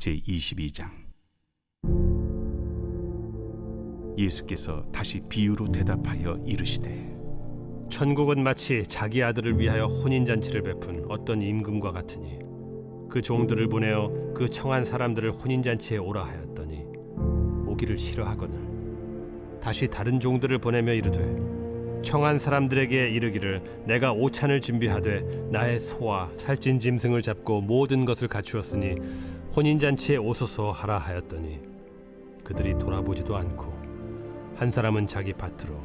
제22장. 예수께서 다시 비유로 대답하여 이르시되 천국은 마치 자기 아들을 위하여 혼인잔치를 베푼 어떤 임금과 같으니 그 종들을 보내어 그 청한 사람들을 혼인잔치에 오라 하였더니 오기를 싫어하거늘 다시 다른 종들을 보내며 이르되 청한 사람들에게 이르기를 내가 오찬을 준비하되 나의 소와 살찐 짐승을 잡고 모든 것을 갖추었으니 혼인잔치에 오소서 하라 하였더니 그들이 돌아보지도 않고 한 사람은 자기 밭으로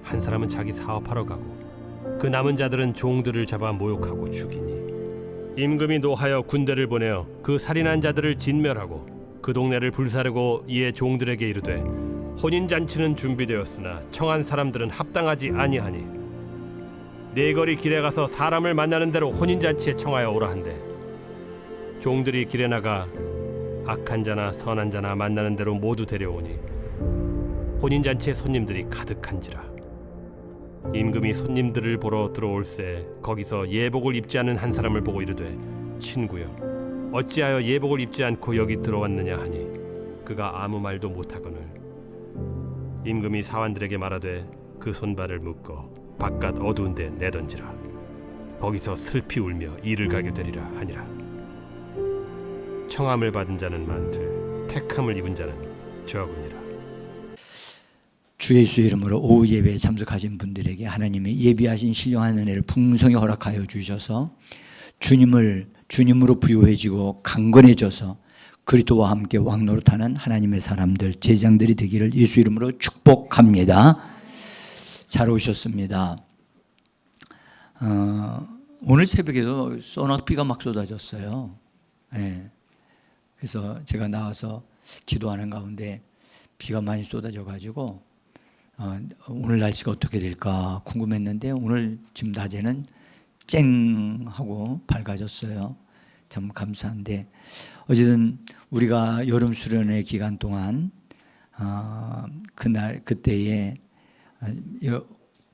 한 사람은 자기 사업하러 가고 그 남은 자들은 종들을 잡아 모욕하고 죽이니 임금이 노하여 군대를 보내어 그 살인한 자들을 진멸하고 그 동네를 불사르고 이에 종들에게 이르되 혼인잔치는 준비되었으나 청한 사람들은 합당하지 아니하니 네 거리 길에 가서 사람을 만나는 대로 혼인잔치에 청하여 오라 한대 종들이 길에 나가 악한 자나 선한 자나 만나는 대로 모두 데려오니 혼인잔치에 손님들이 가득한지라 임금이 손님들을 보러 들어올새 거기서 예복을 입지 않은 한 사람을 보고 이르되 친구여 어찌하여 예복을 입지 않고 여기 들어왔느냐 하니 그가 아무 말도 못하거늘 임금이 사환들에게 말하되 그 손발을 묶어 바깥 어두운 데 내던지라 거기서 슬피 울며 이를 가게 되리라 하니라. 청함을 받은 자는 많되 택함을 입은 자는 적으니라. 주 예수의 이름으로 오후 예배에 참석하신 분들에게 하나님의 예비하신 신령한 은혜를 풍성히 허락하여 주셔서 주님으로 부요해지고 강건해져서 그리스도와 함께 왕노릇하는 하나님의 사람들, 제자들이 되기를 예수 이름으로 축복합니다. 잘 오셨습니다. 오늘 새벽에도 소나비가 막 쏟아졌어요. 네. 그래서 제가 나와서 기도하는 가운데 비가 많이 쏟아져가지고 오늘 날씨가 어떻게 될까 궁금했는데 오늘 지금 낮에는 쨍하고 밝아졌어요. 참 감사한데 어쨌든 우리가 여름 수련회 기간 동안 그때에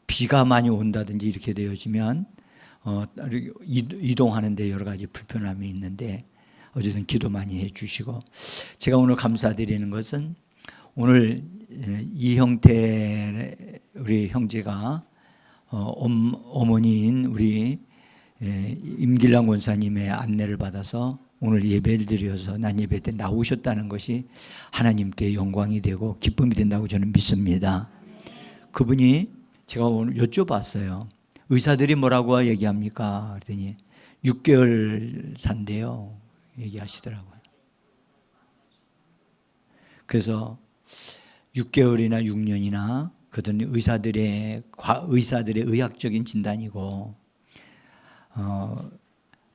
비가 많이 온다든지 이렇게 되어지면 이동하는데 여러 가지 불편함이 있는데 어쨌든 기도 많이 해주시고 제가 오늘 감사드리는 것은 오늘 이형태 우리 형제가 어머니인 우리 임길랑 권사님의 안내를 받아서 오늘 예배를 드려서 난 예배 때 나오셨다는 것이 하나님께 영광이 되고 기쁨이 된다고 저는 믿습니다. 그분이 제가 오늘 여쭤봤어요. 의사들이 뭐라고 얘기합니까? 그랬더니 6개월 산대요. 얘기하시더라고요. 그래서 6개월이나 6년이나 그들은 의사들의 의학적인 진단이고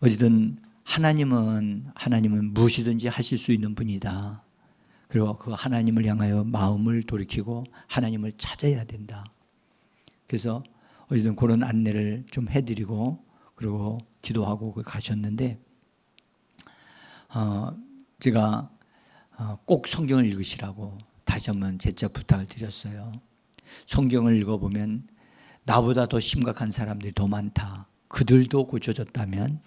어쨌든 하나님은 무엇이든지 하실 수 있는 분이다. 그리고 그 하나님을 향하여 마음을 돌이키고 하나님을 찾아야 된다. 그래서 어쨌든 그런 안내를 좀 해드리고 그리고 기도하고 가셨는데 제가 꼭 성경을 읽으시라고 다시 한번 재차 부탁을 드렸어요. 성경을 읽어보면 나보다 더 심각한 사람들이 더 많다. 그들도 고쳐졌다면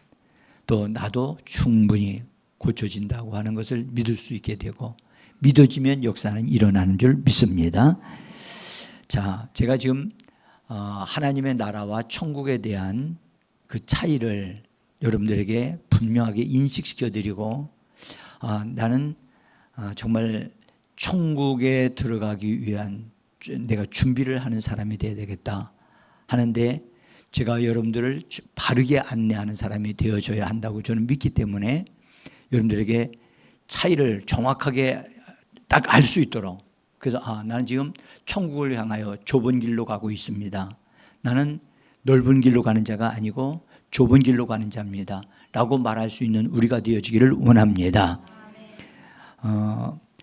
또 나도 충분히 고쳐진다고 하는 것을 믿을 수 있게 되고 믿어지면 역사는 일어나는 줄 믿습니다. 자, 제가 지금 하나님의 나라와 천국에 대한 그 차이를 여러분들에게 분명하게 인식시켜드리고 나는 정말 천국에 들어가기 위한 내가 준비를 하는 사람이 되어야 되겠다 하는데 제가 여러분들을 바르게 안내하는 사람이 되어줘야 한다고 저는 믿기 때문에 여러분들에게 차이를 정확하게 딱 알 수 있도록 그래서 나는 지금 천국을 향하여 좁은 길로 가고 있습니다. 나는 넓은 길로 가는 자가 아니고 좁은 길로 가는 자입니다. 라고 말할 수 있는 우리가 되어지기를 원합니다.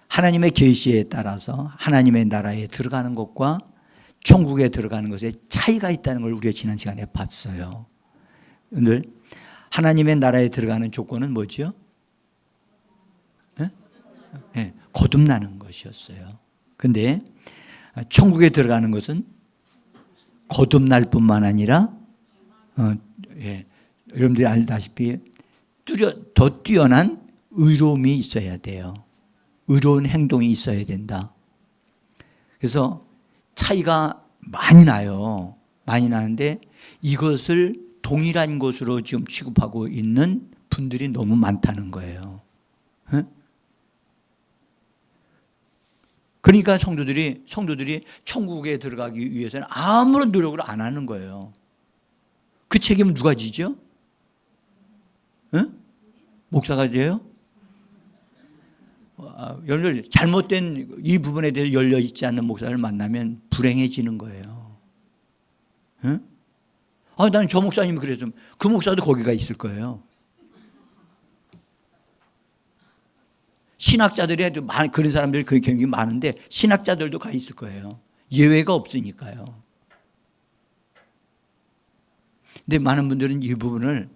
하나님의 계시에 따라서 하나님의 나라에 들어가는 것과 천국에 들어가는 것에 차이가 있다는 걸 우리가 지난 시간에 봤어요. 오늘 하나님의 나라에 들어가는 조건은 뭐죠? 네, 거듭나는 것이었어요. 근데 천국에 들어가는 것은 거듭날 뿐만 아니라 여러분들이 알다시피 더 뛰어난 의로움이 있어야 돼요. 의로운 행동이 있어야 된다. 그래서 차이가 많이 나요. 많이 나는데 이것을 동일한 것으로 지금 취급하고 있는 분들이 너무 많다는 거예요. 그러니까 성도들이 천국에 들어가기 위해서는 아무런 노력을 안 하는 거예요. 그 책임은 누가 지죠? 목사가 져요? 여러분들 잘못된 이 부분에 대해서 열려 있지 않는 목사를 만나면 불행해지는 거예요. 나는 저 목사님이 그래서 그 목사도 거기가 있을 거예요. 신학자들이 그런 사람들이 굉장히 많은데 신학자들도 가 있을 거예요. 예외가 없으니까요. 근데 많은 분들은 이 부분을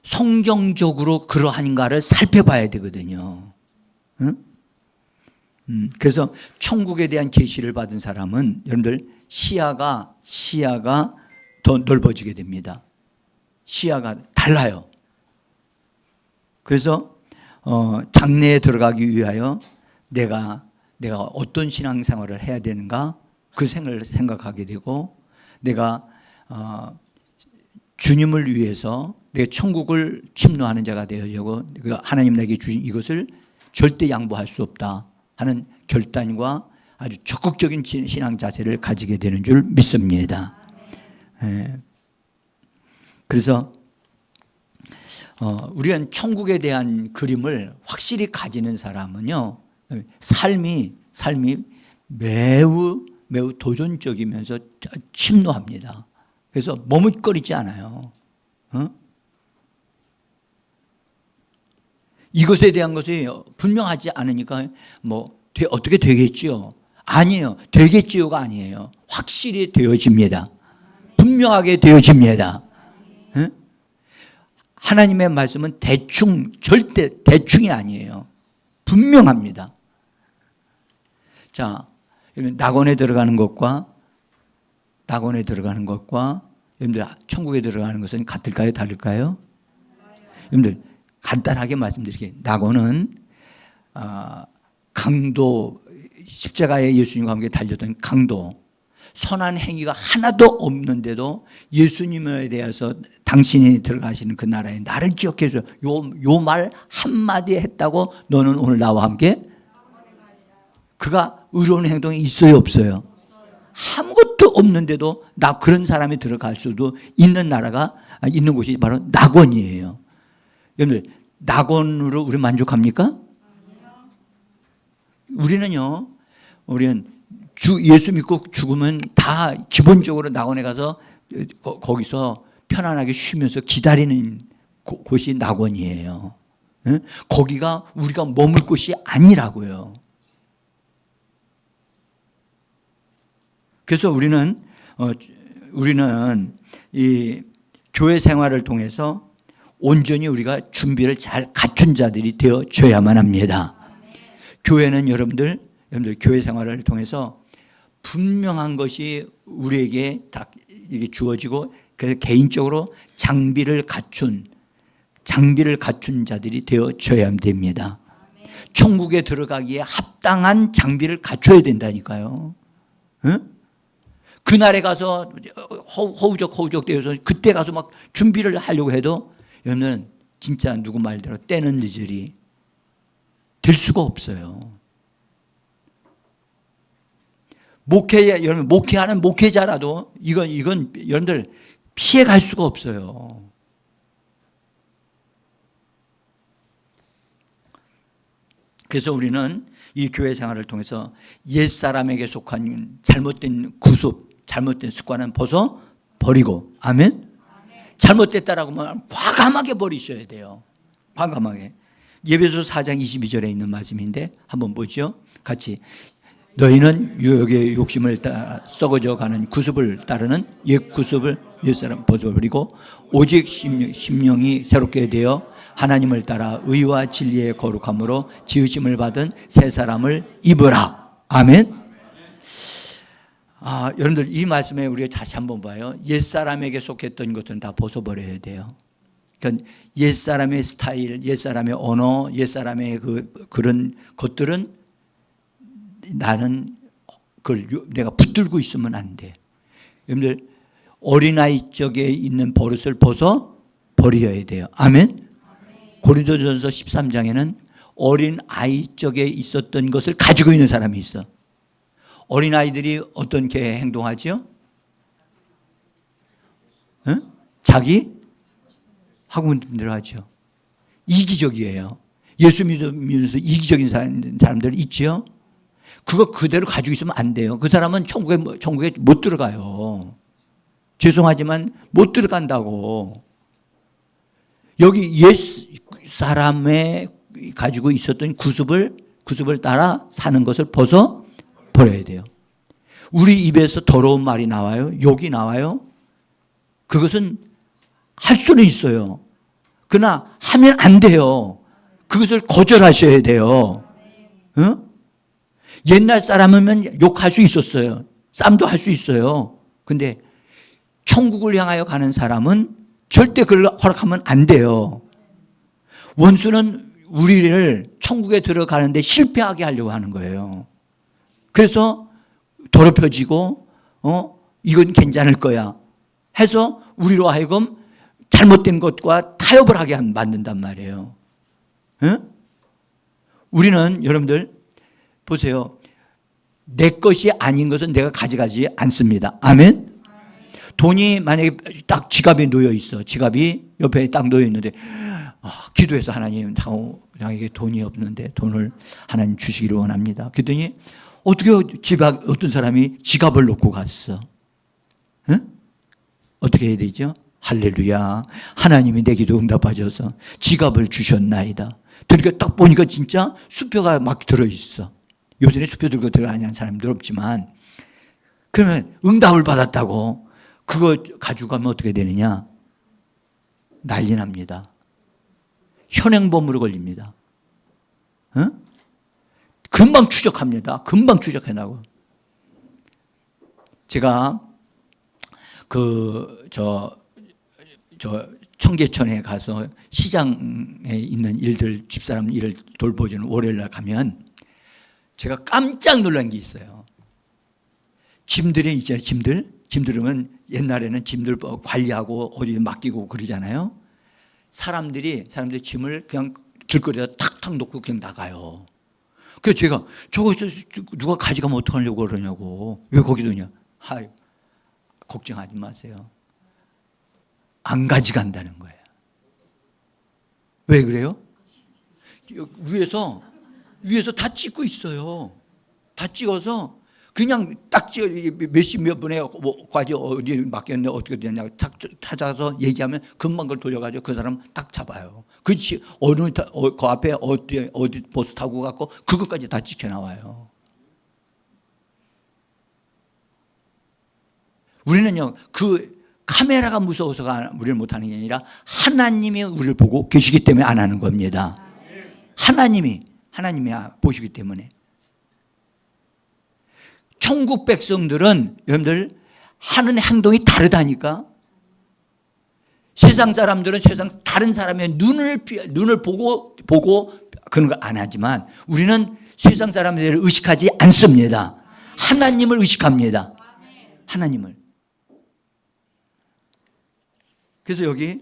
성경적으로 그러한가를 살펴봐야 되거든요. 그래서 천국에 대한 계시를 받은 사람은 여러분들 시야가 더 넓어지게 됩니다. 시야가 달라요. 그래서 장래에 들어가기 위하여 내가 어떤 신앙생활을 해야 되는가 그 생각하게 되고 내가 주님을 위해서 내 천국을 침노하는 자가 되어지고 하나님 내게 주신 이것을 절대 양보할 수 없다 하는 결단과 아주 적극적인 신앙 자세를 가지게 되는 줄 믿습니다. 그래서 우리는 천국에 대한 그림을 확실히 가지는 사람은요, 삶이 매우 도전적이면서 침노합니다. 그래서 머뭇거리지 않아요. 이것에 대한 것이 분명하지 않으니까 어떻게 되겠지요? 아니에요. 되겠지요가 아니에요. 확실히 되어집니다. 분명하게 되어집니다. 하나님의 말씀은 절대 대충이 아니에요. 분명합니다. 자, 낙원에 들어가는 것과 여러분들 천국에 들어가는 것은 같을까요? 다를까요? 여러분들 간단하게 말씀드릴게요. 낙원은 강도, 십자가에 예수님과 함께 달렸던 강도, 선한 행위가 하나도 없는데도 예수님에 대해서 당신이 들어가시는 그 나라에 나를 기억해서 요 말 한마디 했다고 너는 오늘 나와 함께 그가 의로운 행동이 있어요 없어요? 아무것도 없는데도 그런 사람이 들어갈 수도 있는 나라가 있는 곳이 바로 낙원이에요. 여러분들 낙원으로 우리 만족합니까? 우리는 예수 믿고 죽으면 다 기본적으로 낙원에 가서 거기서 편안하게 쉬면서 기다리는 곳이 낙원이에요. 거기가 우리가 머물 곳이 아니라고요. 그래서 우리는 이 교회 생활을 통해서 온전히 우리가 준비를 잘 갖춘 자들이 되어져야만 합니다. 교회는 여러분들 교회 생활을 통해서 분명한 것이 우리에게 다 이게 주어지고 그래서 개인적으로 장비를 갖춘 자들이 되어져야 됩니다. 천국에 들어가기에 합당한 장비를 갖춰야 된다니까요. 그날에 가서 허우적 되어서 그때 가서 막 준비를 하려고 해도 여러분은 진짜 누구 말대로 때는 늦으리 될 수가 없어요. 여러분 목회하는 목회자라도 이건 여러분들 피해 갈 수가 없어요. 그래서 우리는 이 교회 생활을 통해서 옛사람에게 속한 잘못된 구습, 잘못된 습관은 벗어 버리고, 아멘? 잘못됐다라고 하면 과감하게 버리셔야 돼요. 과감하게. 예배소 4장 22절에 있는 말씀인데 한번 보죠. 같이. 너희는 유혹의 욕심을 썩어져 가는 구습을 따르는 옛 구습을 옛사람 벗어버리고 오직 심령이 새롭게 되어 하나님을 따라 의와 진리의 거룩함으로 지으심을 받은 새 사람을 입으라. 아멘. 여러분들 이 말씀에 우리가 다시 한번 봐요. 옛사람에게 속했던 것은 다 벗어버려야 돼요. 그러니까 옛사람의 스타일, 옛사람의 언어, 옛사람의 그런 것들은 나는 그걸 내가 붙들고 있으면 안 돼. 여러분들 어린아이 쪽에 있는 버릇을 벗어 버려야 돼요. 아멘. 고린도전서 13장에는 어린아이 쪽에 있었던 것을 가지고 있는 사람이 있어. 어린아이들이 어떻게 행동하죠? 응? 자기 하고 대로 하죠. 이기적이에요. 예수 믿으면서 이기적인 사람들 있죠. 그거 그대로 가지고 있으면 안 돼요. 그 사람은 천국에 못 들어가요. 죄송하지만 못 들어간다고. 여기 옛 사람의 가지고 있었던 구습을 따라 사는 것을 벗어 버려야 돼요. 우리 입에서 더러운 말이 나와요. 욕이 나와요. 그것은 할 수는 있어요. 그러나 하면 안 돼요. 그것을 거절하셔야 돼요. 어? 옛날 사람이면 욕할 수 있었어요. 쌈도 할 수 있어요. 근데 천국을 향하여 가는 사람은 절대 그걸 허락하면 안 돼요. 원수는 우리를 천국에 들어가는데 실패하게 하려고 하는 거예요. 그래서 더럽혀지고 이건 괜찮을 거야 해서 우리로 하여금 잘못된 것과 타협을 하게 만든단 말이에요. 응? 우리는 여러분들 보세요. 내 것이 아닌 것은 내가 가져가지 않습니다. 아멘. 돈이 만약에 딱 지갑에 놓여 있어. 지갑이 옆에 딱 놓여 있는데 기도해서 하나님 나에게 돈이 없는데 돈을 하나님 주시기를 원합니다. 그랬더니 어떻게 어떤 사람이 지갑을 놓고 갔어. 응? 어떻게 해야 되죠? 할렐루야. 하나님이 내 기도 응답하셔서 지갑을 주셨나이다. 그러니까 딱 보니까 진짜 수표가 막 들어있어. 요새는 수표 들고 들어가는 사람들 없지만 그러면 응답을 받았다고 그거 가지고 가면 어떻게 되느냐? 난리 납니다. 현행범으로 걸립니다. 어? 금방 추적합니다. 금방 추적해나고. 제가 청계천에 가서 시장에 있는 일들, 집사람 일을 돌보주는 월요일 날 가면 제가 깜짝 놀란 게 있어요. 짐들이 있잖아요. 짐들은 옛날에는 짐들 관리하고 어디 맡기고 그러잖아요. 사람들이 짐을 그냥 길거리에다 탁탁 놓고 그냥 나가요. 그래서 제가 저거 누가 가져가면 어떡하려고 그러냐고. 왜 거기 두냐? 걱정하지 마세요. 안 가져간다는 거예요. 왜 그래요? 위에서 다 찍고 있어요. 다 찍어서 그냥 딱 몇 분에 과지 어디 맡겼는데 어떻게 되냐고 딱 찾아서 얘기하면 금방 그걸 돌려가지고 그 사람 딱 잡아요. 그렇지 그 앞에 어디 버스 타고 갔고 그것까지 다 찍혀 나와요. 우리는요 그 카메라가 무서워서가 우리를 못하는 게 아니라 하나님이 우리를 보고 계시기 때문에 안 하는 겁니다. 하나님이 보시기 때문에. 천국 백성들은 여러분들 하는 행동이 다르다니까. 세상 사람들은 다른 사람의 눈을 보고 그런 걸 안 하지만 우리는 세상 사람들을 의식하지 않습니다. 하나님을 의식합니다. 하나님을. 그래서 여기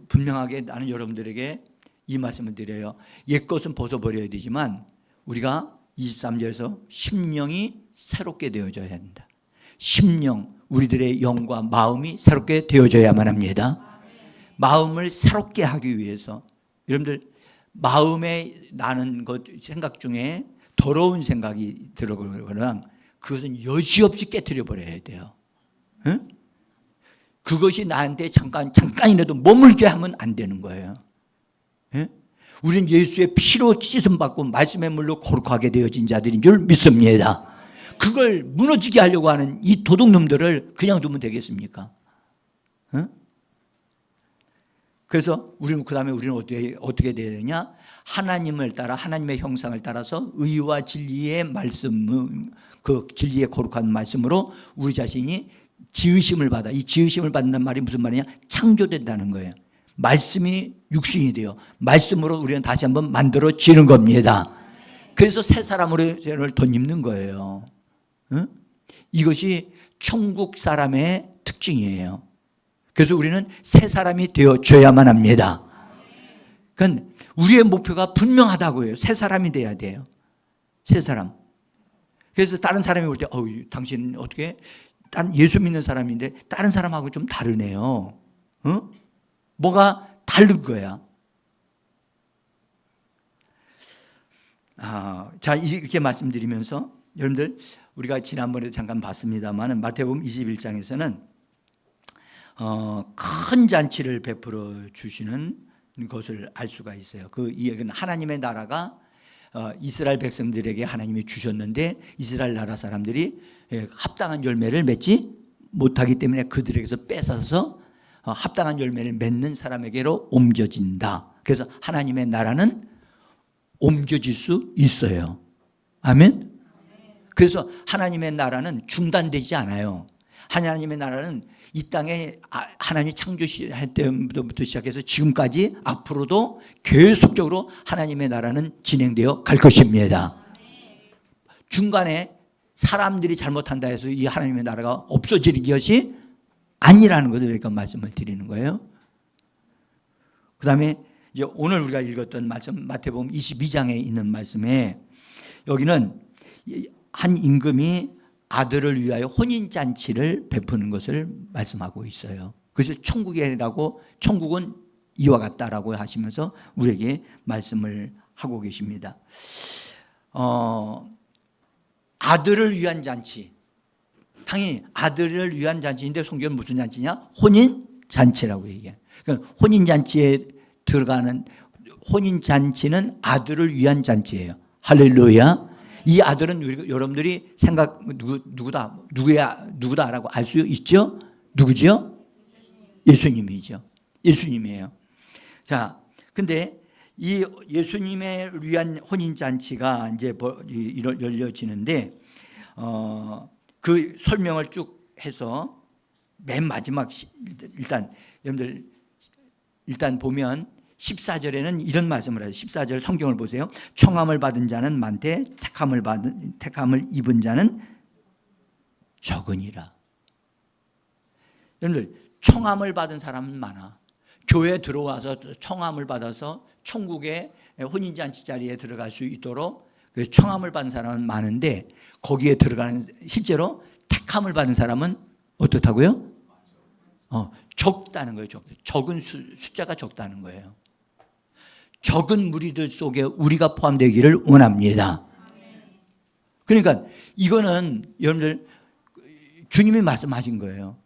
분명하게 나는 여러분들에게 이 말씀을 드려요. 옛것은 벗어버려야 되지만 우리가 23절에서 심령이 새롭게 되어져야 한다. 심령, 우리들의 영과 마음이 새롭게 되어져야만 합니다. 마음을 새롭게 하기 위해서 여러분들 마음에 나는 것 생각 중에 더러운 생각이 들어오거나 그것은 여지없이 깨트려 버려야 돼요. 응? 그것이 나한테 잠깐이라도 머물게 하면 안 되는 거예요. 예? 우리는 예수의 피로 씻음받고 말씀의 물로 거룩하게 되어진 자들인 줄 믿습니다. 그걸 무너지게 하려고 하는 이 도둑놈들을 그냥 두면 되겠습니까? 예? 그래서 우리는 그 다음에 우리는 어떻게 돼야 되냐? 하나님을 따라 하나님의 형상을 따라서 의와 진리의 말씀, 그 진리의 거룩한 말씀으로 우리 자신이 지으심을 받아. 이 지으심을 받는다는 말이 무슨 말이냐? 창조된다는 거예요. 말씀이 육신이 돼요. 말씀으로 우리는 다시 한번 만들어지는 겁니다. 그래서 새 사람으로 덧입는 거예요. 응? 이것이 천국 사람의 특징이에요. 그래서 우리는 새 사람이 되어줘야만 합니다. 그러니까 우리의 목표가 분명하다고 해요. 새 사람이 돼야 돼요. 새 사람. 그래서 다른 사람이 볼 때 당신은 어떻게 다른 예수 믿는 사람인데 다른 사람하고 좀 다르네요. 어? 뭐가 다른 거야. 자, 이렇게 말씀드리면서 여러분들 우리가 지난번에 잠깐 봤습니다만 마태복음 21장에서는 큰 잔치를 베풀어 주시는 것을 알 수가 있어요. 그 이야기는 하나님의 나라가 이스라엘 백성들에게 하나님이 주셨는데 이스라엘 나라 사람들이 합당한 열매를 맺지 못하기 때문에 그들에게서 뺏어서 합당한 열매를 맺는 사람에게로 옮겨진다. 그래서 하나님의 나라는 옮겨질 수 있어요. 아멘. 그래서 하나님의 나라는 중단되지 않아요. 하나님의 나라는 이 땅에 하나님이 창조할 때부터 시작해서 지금까지 앞으로도 계속적으로 하나님의 나라는 진행되어 갈 것입니다. 중간에 사람들이 잘못한다 해서 이 하나님의 나라가 없어지는 것이 아니라는 것을 그러니까 말씀을 드리는 거예요. 그 다음에 이제 오늘 우리가 읽었던 말씀 마태복음 22장에 있는 말씀에 여기는 한 임금이 아들을 위하여 혼인잔치를 베푸는 것을 말씀하고 있어요. 그래서 천국이라고 천국은 이와 같다라고 하시면서 우리에게 말씀을 하고 계십니다. 아들을 위한 잔치. 당연히 아들을 위한 잔치인데 성경은 무슨 잔치냐? 혼인잔치라고 얘기해요. 그러니까 혼인잔치에 들어가는 혼인잔치는 아들을 위한 잔치예요. 할렐루야. 이 아들은 여러분들이 누구다라고 알 수 있죠? 누구죠? 예수님이죠. 예수님이에요. 자, 근데 이 예수님을 위한 혼인잔치가 이제 열려지는데, 그 설명을 쭉 해서 맨 마지막 여러분들 일단 보면 14절에는 이런 말씀을 하죠. 14절 성경을 보세요. 청함을 받은 자는 많되 택함을 입은 자는 적으니라. 여러분들 청함을 받은 사람은 많아. 교회에 들어와서 청함을 받아서 천국의 혼인잔치 자리에 들어갈 수 있도록 청함을 받은 사람은 많은데 거기에 들어가는 실제로 택함을 받은 사람은 어떻다고요? 적다는 거예요. 적은 숫자가 적다는 거예요. 적은 무리들 속에 우리가 포함되기를 원합니다. 그러니까 이거는 여러분들 주님이 말씀하신 거예요.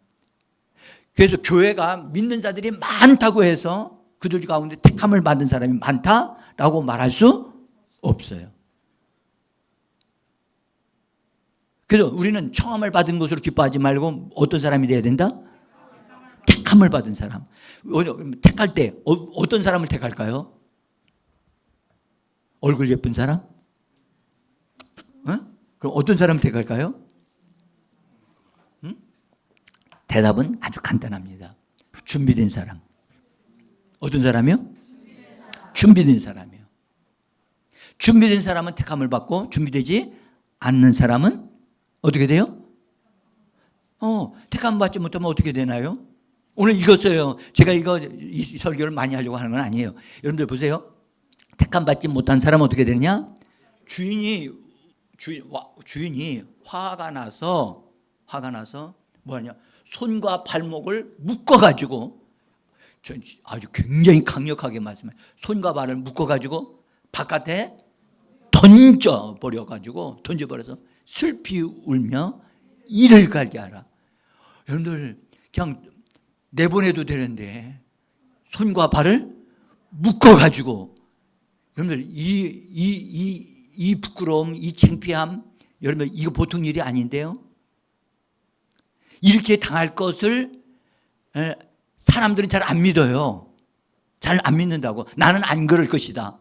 그래서 교회가 믿는 자들이 많다고 해서 그들 가운데 택함을 받은 사람이 많다라고 말할 수 없어요. 그래서 우리는 청함을 받은 것으로 기뻐하지 말고 어떤 사람이 돼야 된다? 택함을 받은 사람. 택할 때 어떤 사람을 택할까요? 얼굴 예쁜 사람? 그럼 어떤 사람을 택할까요? 대답은 아주 간단합니다. 준비된 사람. 어떤 사람이요? 준비된 사람이요. 준비된 사람은 택함을 받고 준비되지 않는 사람은 어떻게 돼요? 택함 받지 못하면 어떻게 되나요? 오늘 읽었어요. 제가 이 설교를 많이 하려고 하는 건 아니에요. 여러분들 보세요. 택함 받지 못한 사람은 어떻게 되느냐? 주인이 화가 나서 뭐하냐? 손과 발목을 묶어가지고 아주 굉장히 강력하게 말씀해요. 손과 발을 묶어가지고 바깥에 던져버려서 슬피 울며 이를 갈게 하라. 여러분들 그냥 내보내도 되는데 손과 발을 묶어가지고 여러분들 이 부끄러움, 이 창피함, 여러분 이거 보통 일이 아닌데요. 이렇게 당할 것을 사람들은 잘 안 믿어요. 잘 안 믿는다고. 나는 안 그럴 것이다.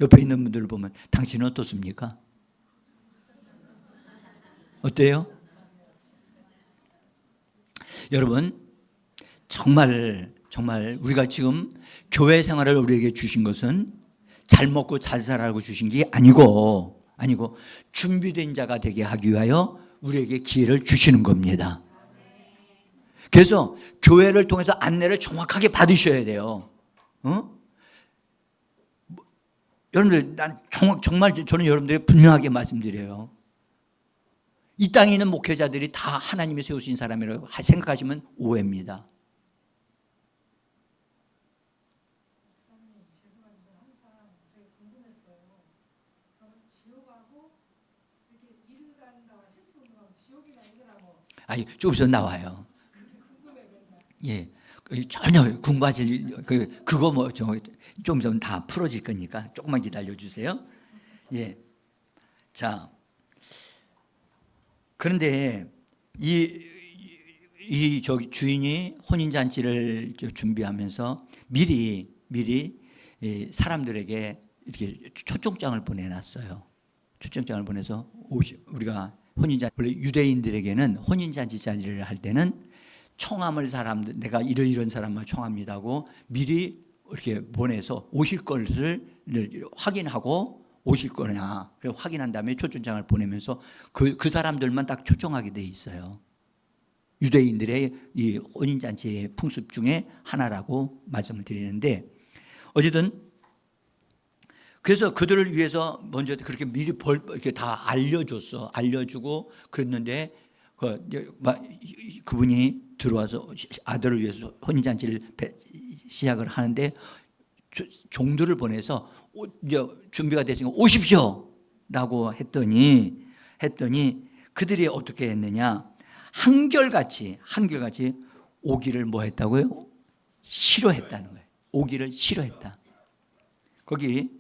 옆에 있는 분들을 보면 당신은 어떻습니까? 어때요? 여러분 정말 우리가 지금 교회 생활을 우리에게 주신 것은 잘 먹고 잘 살라고 주신 게 아니고 준비된 자가 되게 하기 위하여 우리에게 기회를 주시는 겁니다. 그래서 교회를 통해서 안내를 정확하게 받으셔야 돼요. 여러분들, 난 정말 저는 여러분들에게 분명하게 말씀드려요. 이 땅에 있는 목회자들이 다 하나님이 세우신 사람이라고 생각하시면 오해입니다. 아니, 좀 있으면 나와요. 예, 전혀 궁금하실 그거 뭐 좀 있으면 다 풀어질 거니까 조금만 기다려 주세요. 예, 자, 그런데 이 저기 주인이 혼인 잔치를 준비하면서 미리 사람들에게 이렇게 초청장을 보내놨어요. 초청장을 보내서 우리가 혼인잔치, 원래 유대인들에게는 혼인잔치 자리를 할 때는 청함을 사람들, 내가 이런 사람만 청합니다고 미리 이렇게 보내서 오실 것을 확인하고 오실 거냐, 그래서 확인한 다음에 초청장을 보내면서 그 사람들만 딱 초청하게 돼 있어요. 유대인들의 이 혼인잔치의 풍습 중에 하나라고 말씀을 드리는데, 어쨌든 그래서 그들을 위해서 먼저 그렇게 미리 이렇게 다 알려주고 그랬는데, 그분이 들어와서 아들을 위해서 혼인잔치를 시작을 하는데 종들을 보내서 이제 준비가 됐으니까 오십시오 라고 했더니 그들이 어떻게 했느냐, 한결같이 오기를 뭐 했다고요? 싫어했다는 거예요. 오기를 싫어했다. 거기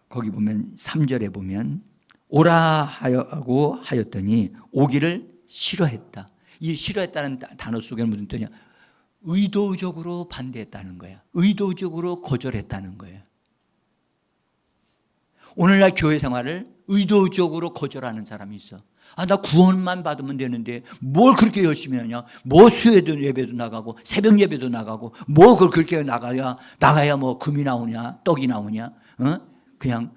보면 3절에 보면 오라 하고 하였더니 오기를 싫어했다. 이 싫어했다는 단어 속에 무슨 뜻이냐? 의도적으로 반대했다는 거야. 의도적으로 거절했다는 거예요. 오늘날 교회 생활을 의도적으로 거절하는 사람이 있어. 나 구원만 받으면 되는데 뭘 그렇게 열심히 하냐? 뭐 수요일도 예배도 나가고 새벽 예배도 나가고 뭐 그걸 그렇게 나가야 뭐 금이 나오냐, 떡이 나오냐? 그냥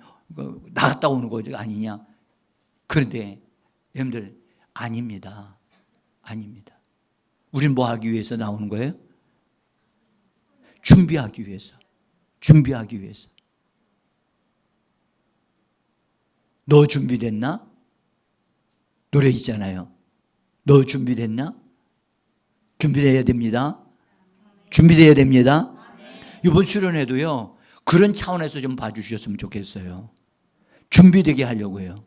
나갔다 오는 거 아니냐? 그런데 여러분들, 아닙니다. 우리는 뭐 하기 위해서 나오는 거예요? 준비하기 위해서. 너 준비됐나? 노래 있잖아요. 너 준비됐나? 준비돼야 됩니다. 이번 수련회도요, 그런 차원에서 좀 봐주셨으면 좋겠어요. 준비되게 하려고 해요.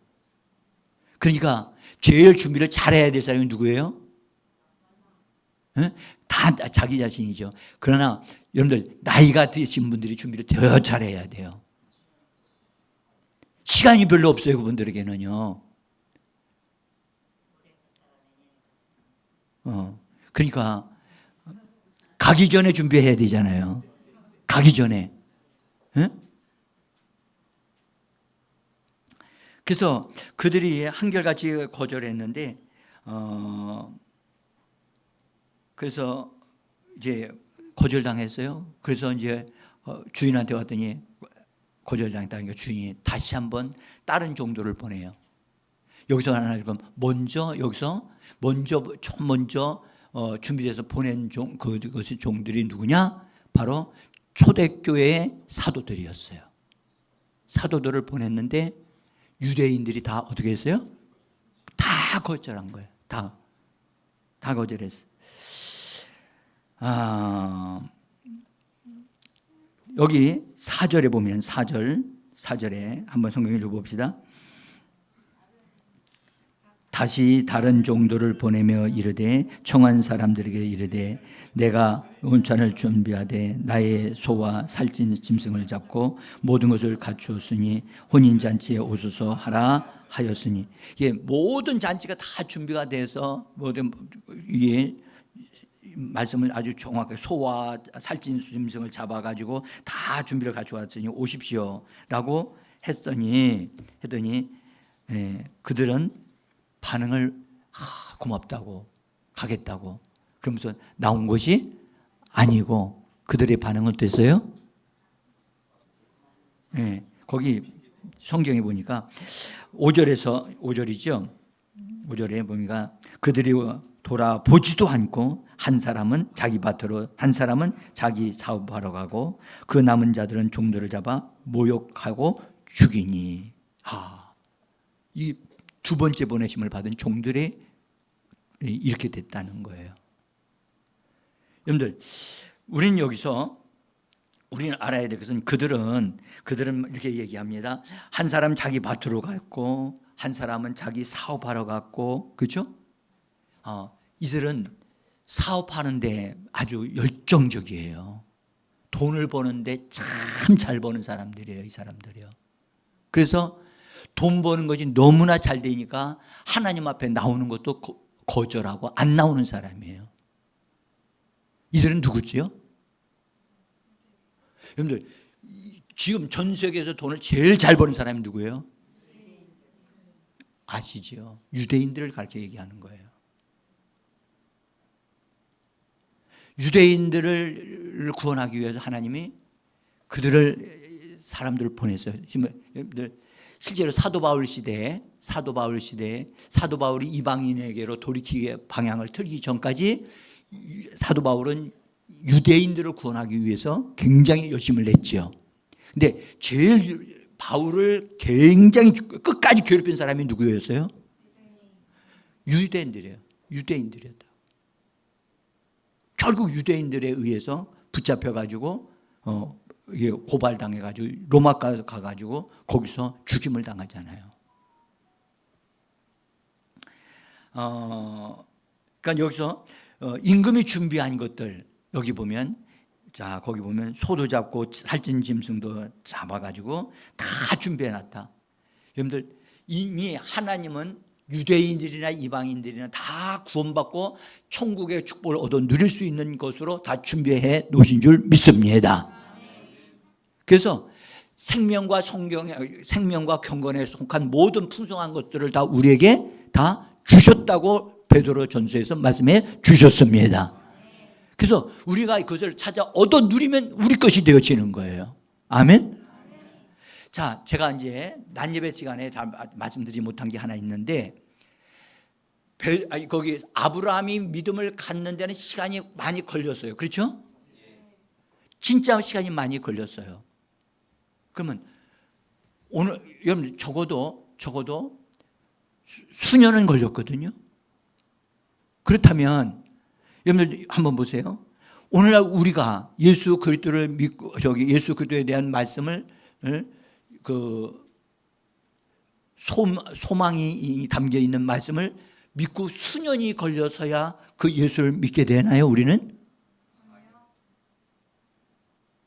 그러니까 제일 준비를 잘해야 될 사람이 누구예요? 다 자기 자신이죠. 그러나 여러분들, 나이가 드신 분들이 준비를 더 잘해야 돼요. 시간이 별로 없어요, 그분들에게는요. 그러니까 가기 전에 준비해야 되잖아요. 가기 전에. 그래서 그들이 한결같이 거절했는데, 그래서 이제 거절당했어요. 그래서 이제 주인한테 왔더니 거절당했다니까 주인이 다시 한번 다른 종들을 보내요. 여기서 하나 지금 먼저 준비돼서 보낸 그것이 종들이 누구냐? 바로 초대교회의 사도들이었어요. 사도들을 보냈는데 유대인들이 다 어떻게 했어요? 다 거절한 거예요. 다 거절했어요. 여기 4절에 보면 4절에 한번 성경 읽어봅시다. 다시 다른 종들을 보내며 이르되 청한 사람들에게 이르되 내가 온찬을 준비하되 나의 소와 살찐 짐승을 잡고 모든 것을 갖추었으니 혼인잔치에 오소서 하라 하였으니, 이게 모든 잔치가 다 준비가 돼서 모든 이게 말씀을 아주 정확하게 소와 살찐 짐승을 잡아가지고 다 준비를 갖추었으니 오십시오라고 했더니 그들은 반응을 고맙다고 가겠다고 그러면서 나온 것이 아니고 그들의 반응은 어땠어요? 네, 거기 성경에 보니까 5절이죠. 5절에 보니까 그들이 돌아보지도 않고 한 사람은 자기 밭으로 한 사람은 자기 사업하러 가고 그 남은 자들은 종들을 잡아 모욕하고 죽이니. 이 두 번째 보내심을 받은 종들이 이렇게 됐다는 거예요. 여러분들, 우리는 여기서 우리는 알아야 될 것은 그들은 이렇게 얘기합니다. 한 사람 자기 밭으로 갔고 한 사람은 자기 사업하러 갔고, 그렇죠? 이들은 사업하는데 아주 열정적이에요. 돈을 버는데 참 잘 버는 사람들이에요, 이 사람들이요. 그래서 돈 버는 것이 너무나 잘 되니까 하나님 앞에 나오는 것도 거절하고 안 나오는 사람이에요. 이들은 누구지요? 여러분들, 지금 전 세계에서 돈을 제일 잘 버는 사람이 누구예요? 아시죠? 유대인들을 가르쳐 얘기하는 거예요. 유대인들을 구원하기 위해서 하나님이 사람들을 보냈어요. 실제로 사도 바울 시대에 사도 바울이 이방인에게로 돌이키게 방향을 틀기 전까지 사도 바울은 유대인들을 구원하기 위해서 굉장히 열심을 냈죠. 근데 제일 바울을 굉장히 끝까지 괴롭힌 사람이 누구였어요? 유대인들이에요. 유대인들이었다. 결국 유대인들에 의해서 붙잡혀가지고 고발당해가지고 로마까지 가가지고 거기서 죽임을 당하잖아요. 그러니까 여기서 임금이 준비한 것들 여기 보면 거기 보면 소도 잡고 살찐 짐승도 잡아가지고 다 준비해놨다. 여러분들, 이미 하나님은 유대인들이나 이방인들이나 다 구원받고 천국의 축복을 얻어 누릴 수 있는 것으로 다 준비해 놓으신 줄 믿습니다. 그래서 생명과 경건에 속한 모든 풍성한 것들을 다 우리에게 다 주셨다고 베드로 전서에서 말씀해 주셨습니다. 그래서 우리가 그것을 찾아 얻어 누리면 우리 것이 되어지는 거예요. 아멘. 자, 제가 이제 난예배 시간에 다 말씀드리지 못한 게 하나 있는데, 거기 아브라함이 믿음을 갖는 데는 시간이 많이 걸렸어요. 그렇죠? 진짜 시간이 많이 걸렸어요. 그러면 오늘 여러분 적어도 수년은 걸렸거든요. 그렇다면 여러분들 한번 보세요. 오늘날 우리가 예수 그리스도를 믿고 예수 그리스도에 대한 말씀을 소망이 담겨 있는 말씀을 믿고 수년이 걸려서야 그 예수를 믿게 되나요? 우리는?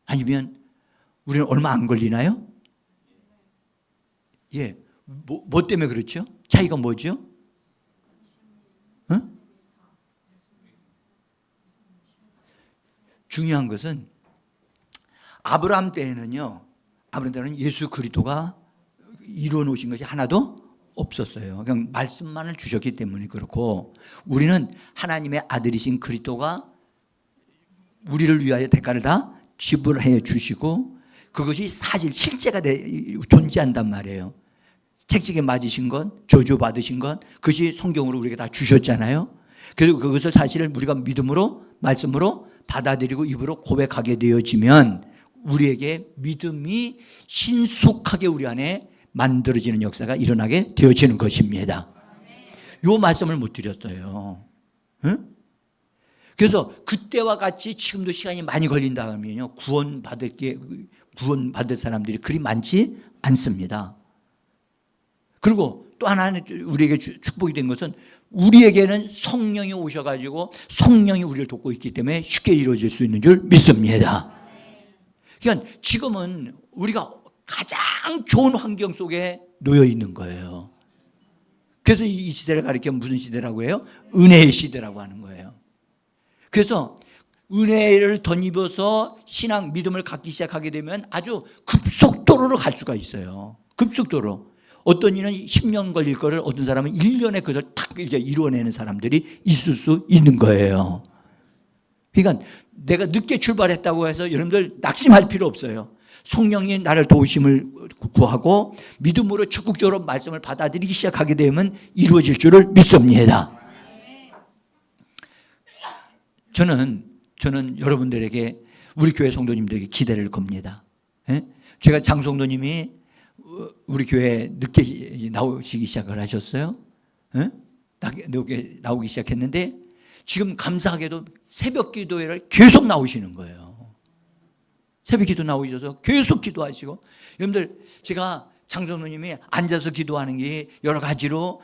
아니면 우리는 얼마 안 걸리나요? 예, 뭐 때문에 그렇죠? 차이가 뭐죠? 응? 중요한 것은 아브라함 때는 예수 그리스도가 이루어 놓으신 것이 하나도 없었어요. 그냥 말씀만을 주셨기 때문에 그렇고, 우리는 하나님의 아들이신 그리스도가 우리를 위하여 대가를 다 지불해 주시고 그것이 사실 실제가 존재한단 말이에요. 책찍에 맞으신 것, 저주 받으신 것, 그것이 성경으로 우리에게 다 주셨잖아요. 그래서 그것을 사실을 우리가 믿음으로 말씀으로 받아들이고 입으로 고백하게 되어지면 우리에게 믿음이 신속하게 우리 안에 만들어지는 역사가 일어나게 되어지는 것입니다. 이 말씀을 못 드렸어요. 응? 그래서 그때와 같이 지금도 시간이 많이 걸린다 하면요, 구원받을 사람들이 그리 많지 않습니다. 그리고 또 하나는 우리에게 축복이 된 것은 우리에게는 성령이 오셔가지고 성령이 우리를 돕고 있기 때문에 쉽게 이루어질 수 있는 줄 믿습니다. 그러니까 지금은 우리가 가장 좋은 환경 속에 놓여 있는 거예요. 그래서 이 시대를 가리키면 무슨 시대라고 해요? 은혜의 시대라고 하는 거예요. 그래서 은혜를 덧입어서 신앙, 믿음을 갖기 시작하게 되면 아주 급속도로 갈 수가 있어요. 급속도로. 어떤 이는 10년 걸릴 거를 어떤 사람은 1년에 그걸 탁 이제 이루어내는 사람들이 있을 수 있는 거예요. 그러니까 내가 늦게 출발했다고 해서 여러분들 낙심할 필요 없어요. 성령이 나를 도우심을 구하고 믿음으로 적극적으로 말씀을 받아들이기 시작하게 되면 이루어질 줄을 믿습니다. 저는 여러분들에게 우리 교회 성도님들에게 기대를 겁니다. 제가 장성도님이 우리 교회에 늦게 나오시기 시작을 하셨어요. 늦게 나오기 시작했는데 지금 감사하게도 새벽 기도회를 계속 나오시는 거예요. 새벽 기도 나오셔서 계속 기도하시고, 여러분들 제가 장성도님이 앉아서 기도하는 게 여러 가지로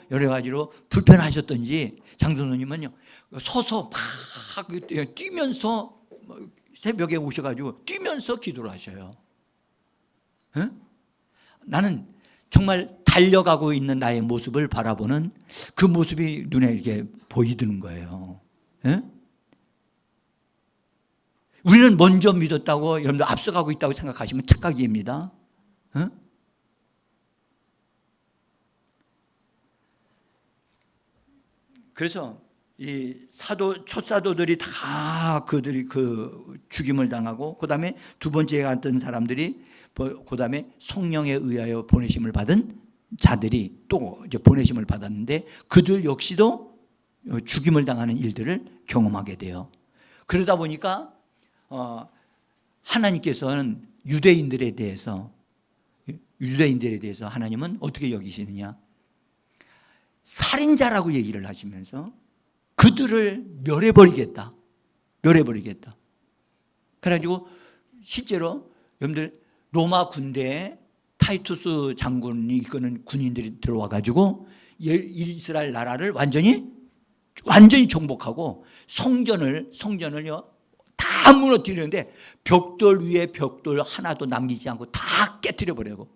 불편하셨던지 장성도님은요 서서 막 뛰면서 새벽에 오셔가지고 뛰면서 기도를 하셔요. 나는 정말 달려가고 있는 나의 모습을 바라보는 그 모습이 눈에 이렇게 보이드는 거예요. 우리는 먼저 믿었다고 여러분들 앞서가고 있다고 생각하시면 착각입니다. 그래서 이 초사도들이 다 그들이 그 죽임을 당하고, 그 다음에 두 번째 갔던 사람들이, 그 다음에 성령에 의하여 보내심을 받은 자들이 또 이제 보내심을 받았는데 그들 역시도 죽임을 당하는 일들을 경험하게 돼요. 그러다 보니까 하나님께서는 유대인들에 대해서 하나님은 어떻게 여기시느냐? 살인자라고 얘기를 하시면서 그들을 멸해버리겠다. 그래가지고 실제로 여러분들 로마 군대에 타이투스 장군이 이끄는 군인들이 들어와가지고 이스라엘 나라를 완전히 정복하고 성전을요 다 무너뜨리는데 벽돌 위에 벽돌 하나도 남기지 않고 다 깨뜨려 버리고,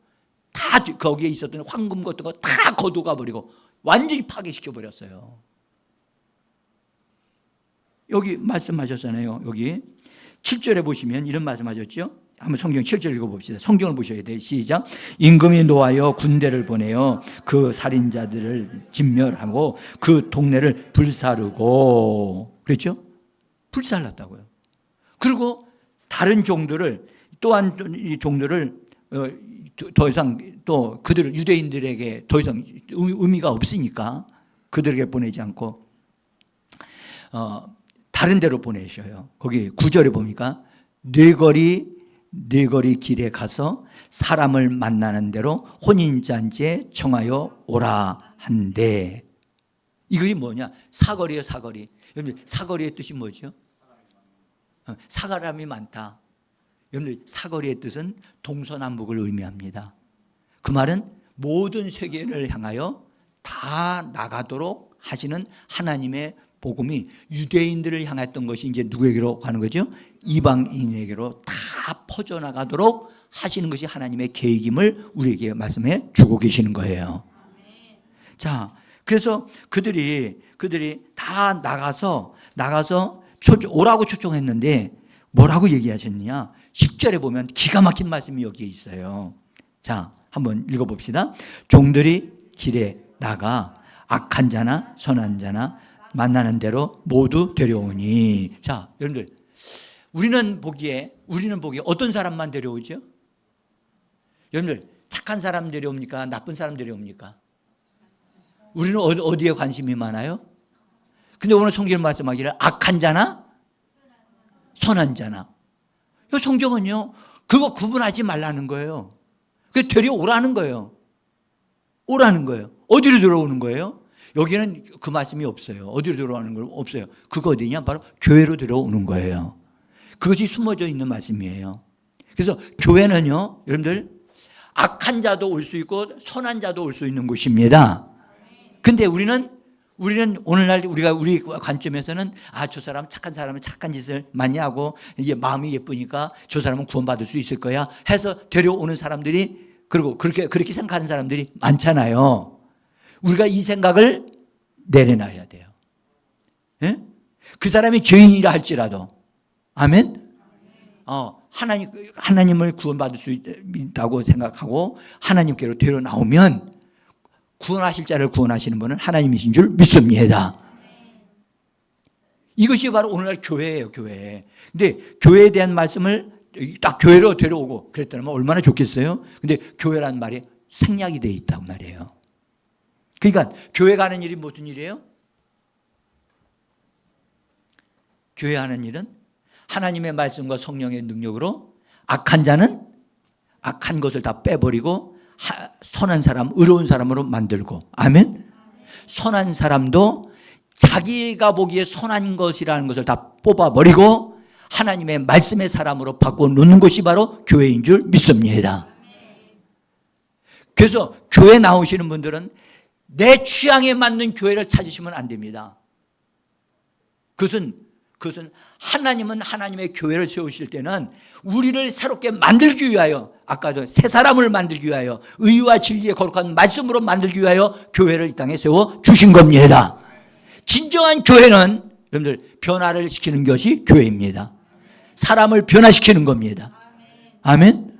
다 거기에 있었던 황금 같은 거 다 거두가 버리고 완전히 파괴시켜 버렸어요. 여기 말씀하셨잖아요. 여기 7절에 보시면 이런 말씀하셨죠. 한번 성경 7절 읽어봅시다. 성경을 보셔야 돼요. 시작. 임금이 노하여 군대를 보내어 그 살인자들을 진멸하고 그 동네를 불사르고, 그렇죠? 불살랐다고요. 그리고 다른 종들을, 또한 이 종들을 더 이상 또 그들을 유대인들에게 더 이상 의미가 없으니까 그들에게 보내지 않고 다른 데로 보내셔요. 거기 9절에 보니까 뇌거리 길에 가서 사람을 만나는 대로 혼인잔치에 청하여 오라 한대. 이것이 뭐냐? 사거리예요, 사거리. 여러분들 사거리의 뜻이 뭐죠? 사람이 많다. 여러분들 사거리의 뜻은 동서남북을 의미합니다. 그 말은 모든 세계를 향하여 다 나가도록 하시는 하나님의 복음이 유대인들을 향했던 것이 이제 누구에게로 가는 거죠? 이방인에게로 다 퍼져나가도록 하시는 것이 하나님의 계획임을 우리에게 말씀해 주고 계시는 거예요. 자, 그래서 그들이 다 나가서 오라고 초청했는데 뭐라고 얘기하셨느냐? 10절에 보면 기가 막힌 말씀이 여기에 있어요. 자, 한번 읽어봅시다. 종들이 길에 나가 악한 자나 선한 자나 만나는 대로 모두 데려오니. 자, 여러분들, 우리는 보기에 어떤 사람만 데려오죠? 여러분들, 착한 사람 데려옵니까? 나쁜 사람 데려옵니까? 우리는 어디에 관심이 많아요? 근데 오늘 성경 말씀하기를 악한 자나 선한 자나. 이 성경은요, 그거 구분하지 말라는 거예요. 그 데려오라는 거예요. 오라는 거예요. 어디로 들어오는 거예요? 여기는 그 말씀이 없어요. 어디로 들어오는 거 없어요. 그거 어디냐? 바로 교회로 들어오는 거예요. 그것이 숨어져 있는 말씀이에요. 그래서 교회는요, 여러분들, 악한 자도 올 수 있고 선한 자도 올 수 있는 곳입니다. 근데 우리는 오늘날 우리 관점에서는 저 사람 착한 사람은 착한 짓을 많이 하고 이게 마음이 예쁘니까 저 사람은 구원받을 수 있을 거야 해서 데려오는 사람들이, 그리고 그렇게 생각하는 사람들이 많잖아요. 우리가 이 생각을 내려놔야 돼요. 예? 그 사람이 죄인이라 할지라도, 아멘. 하나님을 구원받을 수 있다고 생각하고 하나님께로 데려 나오면 구원하실 자를 구원하시는 분은 하나님이신 줄 믿습니다. 이것이 바로 오늘날 교회예요, 교회. 근데 교회에 대한 말씀을 딱 교회로 데려오고 그랬더니 얼마나 좋겠어요? 근데 교회라는 말이 생략이 되어 있단 말이에요. 그러니까 교회 가는 일이 무슨 일이에요? 교회 하는 일은 하나님의 말씀과 성령의 능력으로 악한 자는 악한 것을 다 빼버리고 선한 사람, 의로운 사람으로 만들고. 아멘? 선한 사람도 자기가 보기에 선한 것이라는 것을 다 뽑아버리고 하나님의 말씀의 사람으로 바꿔놓는 것이 바로 교회인 줄 믿습니다. 그래서 교회 나오시는 분들은 내 취향에 맞는 교회를 찾으시면 안 됩니다. 그것은 하나님은 하나님의 교회를 세우실 때는 우리를 새롭게 만들기 위하여, 아까도 새 사람을 만들기 위하여 의와 진리의 거룩한 말씀으로 만들기 위하여 교회를 이 땅에 세워 주신 겁니다. 진정한 교회는 여러분들 변화를 시키는 것이 교회입니다. 사람을 변화시키는 겁니다. 아멘.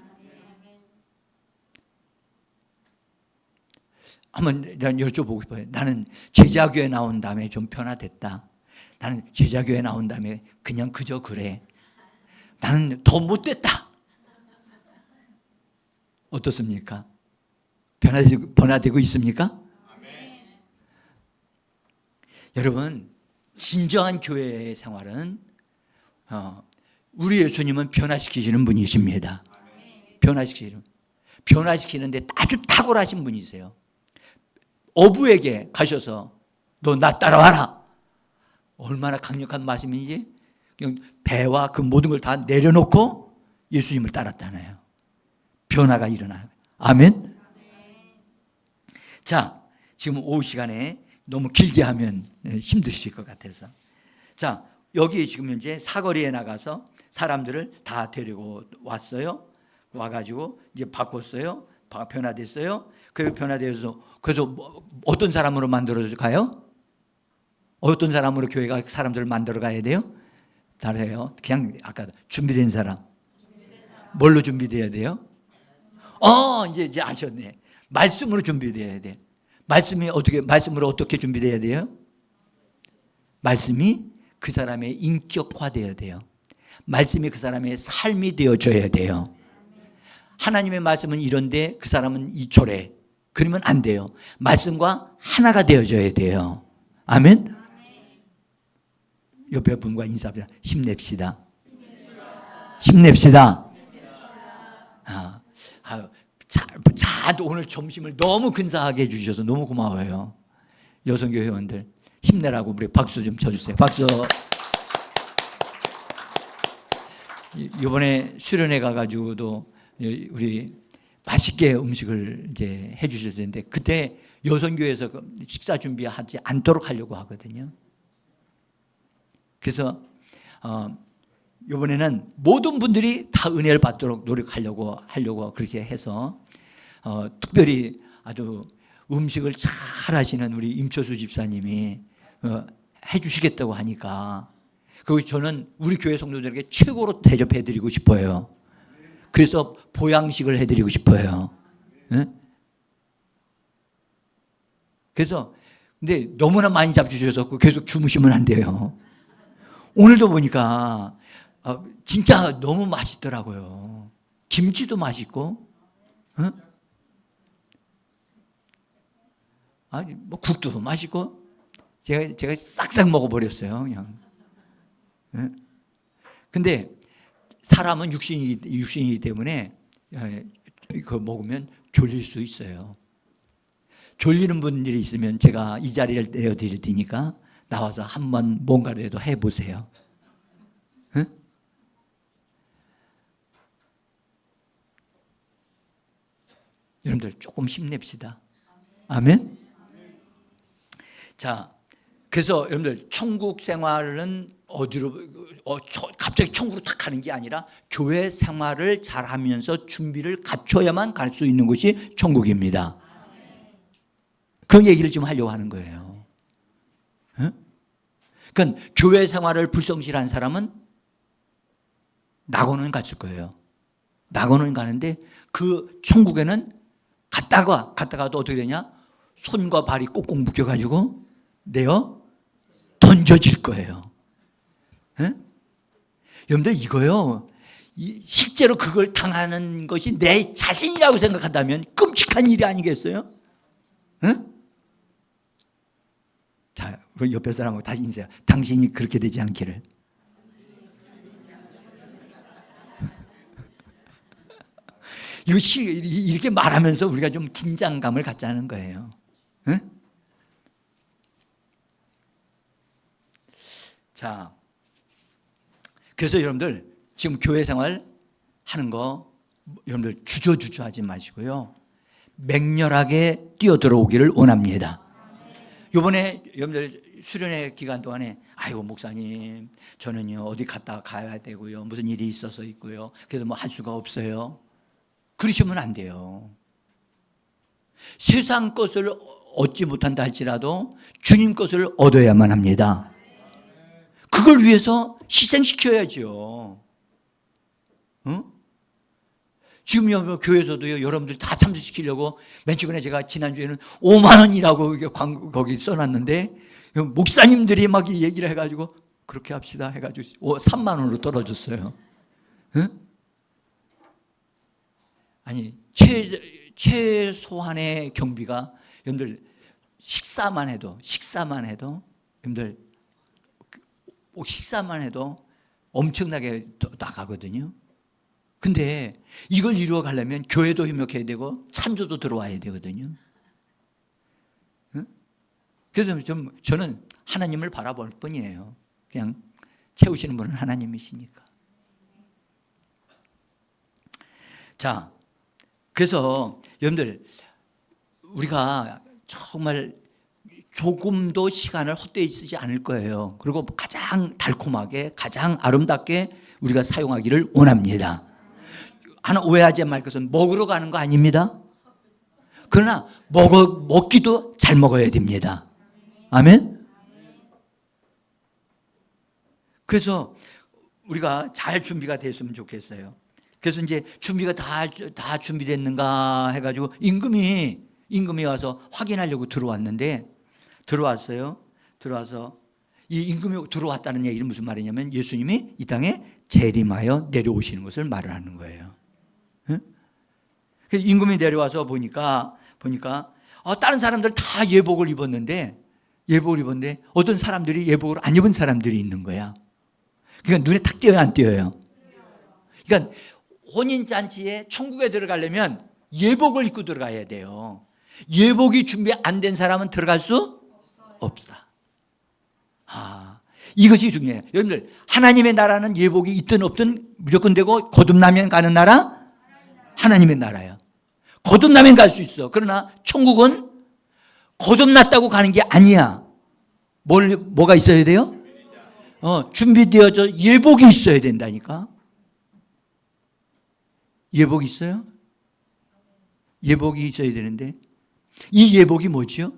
한번 여쭤보고 싶어요. 나는 제자교회 나온 다음에 좀 변화됐다. 나는 제자교회 나온 다음에 그냥 그저 그래. 나는 더 못됐다. 어떻습니까? 변화되고 있습니까? 여러분, 진정한 교회의 생활은 우리 예수님은 변화시키시는 분이십니다. 변화시키는데 아주 탁월하신 분이세요. 어부에게 가셔서 너 나 따라와라. 얼마나 강력한 말씀인지 배와 그 모든 걸 다 내려놓고 예수님을 따랐잖아요. 변화가 일어나요. 아멘. 자, 지금 오후 시간에 너무 길게 하면 힘드실 것 같아서. 자, 여기 지금 현재 사거리에 나가서 사람들을 다 데리고 왔어요. 와가지고 이제 바꿨어요. 변화됐어요. 그 변화돼서 그래서 어떤 사람으로 만들어 가요? 어떤 사람으로 교회가 사람들을 만들어 가야 돼요? 다르요. 그냥 아까 준비된 사람. 뭘로 준비돼야 돼요? 이제 아셨네. 말씀으로 준비돼야 돼. 말씀으로 어떻게 준비돼야 돼요? 말씀이 그 사람의 인격화되어야 돼요. 말씀이 그 사람의 삶이 되어져야 돼요. 하나님의 말씀은 이런데 그 사람은 이초래. 그러면 안 돼요. 말씀과 하나가 되어져야 돼요. 아멘? 옆에 분과 인사합니다. 힘냅시다. 힘냅시다. 오늘 점심을 너무 근사하게 해주셔서 너무 고마워요. 여성교 회원들 힘내라고 우리 박수 좀 쳐주세요. 박수. 이번에 수련회 가가지고도 우리 맛있게 음식을 이제 해주실 텐데 그때 여성교회에서 식사 준비하지 않도록 하려고 하거든요. 그래서 이번에는 모든 분들이 다 은혜를 받도록 노력하려고 그렇게 해서 특별히 아주 음식을 잘 하시는 우리 임초수 집사님이 해주시겠다고 하니까 그리고 저는 우리 교회 성도들에게 최고로 대접해드리고 싶어요. 그래서 보양식을 해드리고 싶어요. 그래서 근데 너무나 많이 잡수셔서 계속 주무시면 안 돼요. 오늘도 보니까 진짜 너무 맛있더라고요. 김치도 맛있고, 뭐 국도 맛있고, 제가 싹싹 먹어버렸어요, 그냥. 근데 사람은 육신이기 때문에 그거 먹으면 졸릴 수 있어요. 졸리는 분들이 있으면 제가 이 자리를 내어드릴 테니까 나와서 한번 뭔가라도 해보세요. 응? 여러분들 조금 힘냅시다. 아멘? 자, 그래서 여러분들 천국 생활은 어디로 갑자기 천국으로 탁 가는 게 아니라 교회 생활을 잘하면서 준비를 갖춰야만 갈 수 있는 곳이 천국입니다. 그 얘기를 지금 하려고 하는 거예요. 그러니까 교회 생활을 불성실한 사람은 낙원은 갔을 거예요. 낙원은 가는데 그 천국에는 갔다가도 어떻게 되냐? 손과 발이 꼭꼭 묶여가지고 내어 던져질 거예요. 에? 여러분들 이거요. 실제로 그걸 당하는 것이 내 자신이라고 생각한다면 끔찍한 일이 아니겠어요? 에? 자, 우리 옆에 사람하고 다시 인사해요. 당신이 그렇게 되지 않기를. 이렇게 말하면서 우리가 좀 긴장감을 갖자는 거예요. 에? 자, 그래서 여러분들 지금 교회 생활 하는 거 여러분들 주저주저하지 마시고요. 맹렬하게 뛰어들어오기를 원합니다. 이번에 여러분들 수련회 기간 동안에 아이고 목사님 저는요 어디 갔다 가야 되고요 무슨 일이 있어서 있고요 그래서 뭐 할 수가 없어요. 그러시면 안 돼요. 세상 것을 얻지 못한다 할지라도 주님 것을 얻어야만 합니다. 그걸 위해서 희생시켜야죠. 어? 지금 교회에서도요 여러분들 다 참석시키려고 맨 처음에 제가 지난주에는 5만 원이라고 광고 거기 써놨는데 목사님들이 막 얘기를 해가지고 그렇게 합시다 해가지고 3만 원으로 떨어졌어요. 응? 아니 최소한의 경비가 여러분들 식사만 해도 여러분들 식사만 해도 엄청나게 나가거든요. 근데 이걸 이루어 가려면 교회도 협력해야 되고 찬조도 들어와야 되거든요. 응? 그래서 저는 하나님을 바라볼 뿐이에요. 그냥 채우시는 분은 하나님이시니까. 자, 그래서 여러분들 우리가 정말 조금도 시간을 헛되이 쓰지 않을 거예요. 그리고 가장 달콤하게 가장 아름답게 우리가 사용하기를 원합니다. 하나 오해하지 말 것은 먹으러 가는 거 아닙니다. 그러나 먹기도 잘 먹어야 됩니다. 아멘. 그래서 우리가 잘 준비가 됐으면 좋겠어요. 그래서 이제 준비가 다 준비됐는가 해가지고 임금이 와서 확인하려고 들어왔어요. 들어와서 이 임금이 들어왔다는 얘기는 무슨 말이냐면 예수님이 이 땅에 재림하여 내려오시는 것을 말을 하는 거예요. 응? 그래서 임금이 내려와서 보니까 다른 사람들 다 예복을 입었는데 어떤 사람들이 예복을 안 입은 사람들이 있는 거야. 그러니까 눈에 탁 띄어요, 안 띄어요? 그러니까 혼인잔치에 천국에 들어가려면 예복을 입고 들어가야 돼요. 예복이 준비 안 된 사람은 들어갈 수 없다. 이것이 중요해요. 여러분들 하나님의 나라는 예복이 있든 없든 무조건 되고 거듭나면 가는 나라? 하나님의 나라예요. 거듭나면 갈 수 있어. 그러나 천국은 거듭났다고 가는 게 아니야. 뭐가 있어야 돼요? 준비되어져 예복이 있어야 된다니까. 예복이 있어요? 예복이 있어야 되는데 이 예복이 뭐지요?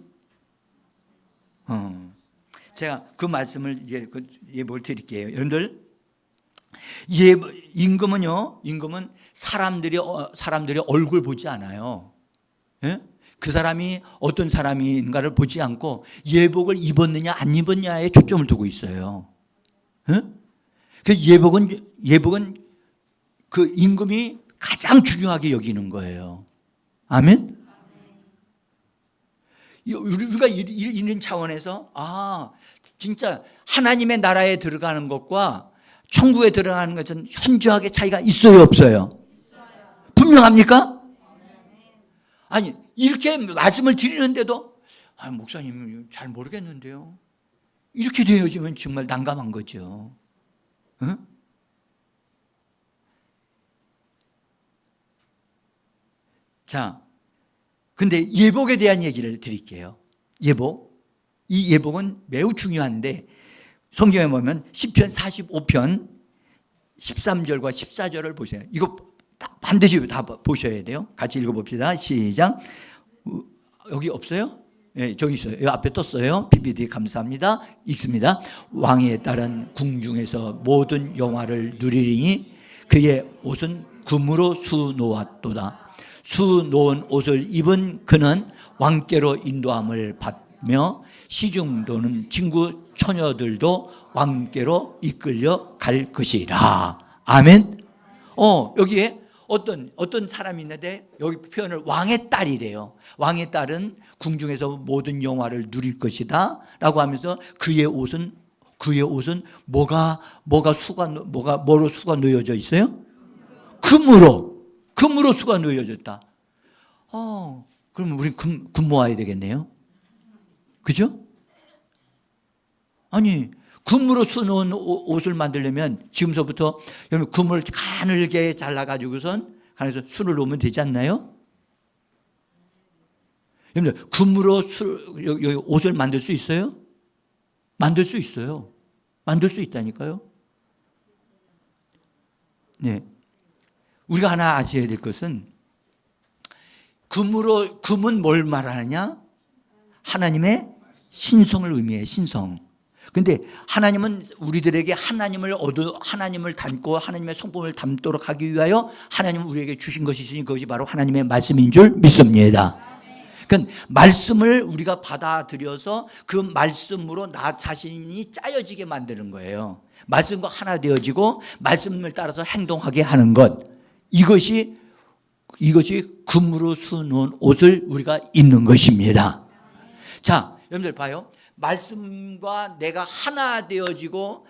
제가 그 말씀을 이제 그 예복을 드릴게요. 여러분들 임금은 사람들이 얼굴 보지 않아요. 예? 그 사람이 어떤 사람인가를 보지 않고 예복을 입었느냐 안 입었냐에 초점을 두고 있어요. 예? 그 예복은 그 임금이 가장 중요하게 여기는 거예요. 아멘? 우리가 이런 차원에서 진짜 하나님의 나라에 들어가는 것과 천국에 들어가는 것은 현저하게 차이가 있어요, 없어요? 분명합니까? 아니 이렇게 말씀을 드리는데도 목사님 잘 모르겠는데요. 이렇게 되어지면 정말 난감한 거죠. 응? 자, 근데 예복에 대한 얘기를 드릴게요. 이 예복은 매우 중요한데 성경에 보면 시편 45편 13절과 14절을 보세요. 이거 반드시 다 보셔야 돼요. 같이 읽어봅시다. 시작. 여기 없어요? 네, 저기 있어요. 여기 앞에 떴어요. PPT 감사합니다. 읽습니다. 왕에 따른 궁중에서 모든 영화를 누리리니 그의 옷은 금으로 수놓았도다. 수놓은 옷을 입은 그는 왕께로 인도함을 받며 시중도는 친구 처녀들도 왕께로 이끌려 갈 것이라. 아멘. 여기에 어떤 사람이 있는데 여기 표현을 왕의 딸이래요. 왕의 딸은 궁중에서 모든 영화를 누릴 것이다 라고 하면서 그의 옷은 뭐로 수가 놓여져 있어요? 금으로 수가 놓여졌다. 그럼 우리 금 모아야 되겠네요. 그죠? 아니, 금으로 수놓은 옷을 만들려면 지금서부터 여러분 금을 가늘게 잘라가지고선 간에서 수를 놓으면 되지 않나요? 여러분 금으로 옷을 만들 수 있어요? 만들 수 있어요. 만들 수 있다니까요. 네, 우리가 하나 아셔야 될 것은 금은 뭘 말하느냐? 하나님의 신성을 의미해요. 신성. 근데 하나님은 우리들에게 하나님을 닮고 하나님의 성품을 닮도록 하기 위하여 하나님은 우리에게 주신 것이 있으니 그것이 바로 하나님의 말씀인 줄 믿습니다. 그러니까 말씀을 우리가 받아들여서 그 말씀으로 나 자신이 짜여지게 만드는 거예요. 말씀과 하나 되어지고 말씀을 따라서 행동하게 하는 것. 이것이 금으로 수놓은 옷을 우리가 입는 것입니다. 자, 여러분들 봐요. 말씀과 내가 하나 되어져서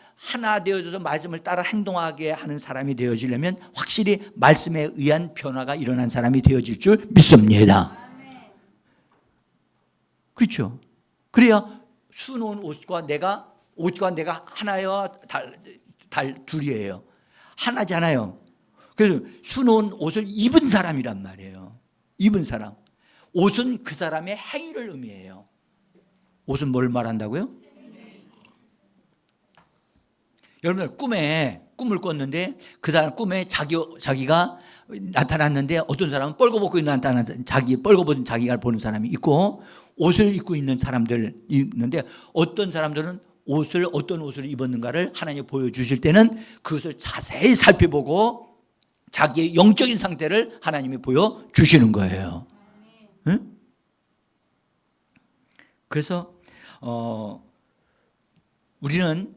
말씀을 따라 행동하게 하는 사람이 되어지려면 확실히 말씀에 의한 변화가 일어난 사람이 되어질 줄 믿습니다. 그렇죠? 그래야 수놓은 옷과 내가 하나여 둘이에요. 하나잖아요. 그래서 수놓은 옷을 입은 사람이란 말이에요. 입은 사람. 옷은 그 사람의 행위를 의미해요. 옷은 뭘 말한다고요? 여러분 꿈을 꿨는데 그 사람 꿈에 자기가 나타났는데 어떤 사람은 뻘거벗고 나타난 뻘거벗은 자기가 보는 사람이 있고 옷을 입고 있는 사람들 있는데 어떤 사람들은 어떤 옷을 입었는가를 하나님 보여주실 때는 그것을 자세히 살펴보고 자기의 영적인 상태를 하나님이 보여주시는 거예요. 응? 그래서 우리는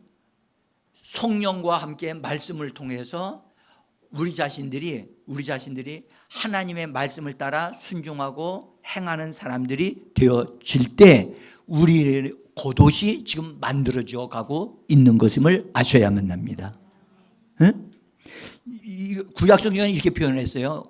성령과 함께 말씀을 통해서 우리 자신들이 하나님의 말씀을 따라 순종하고 행하는 사람들이 되어질 때 우리 겉옷이 지금 만들어져 가고 있는 것임을 아셔야만 합니다. 응? 구약성경은 이렇게 표현했어요.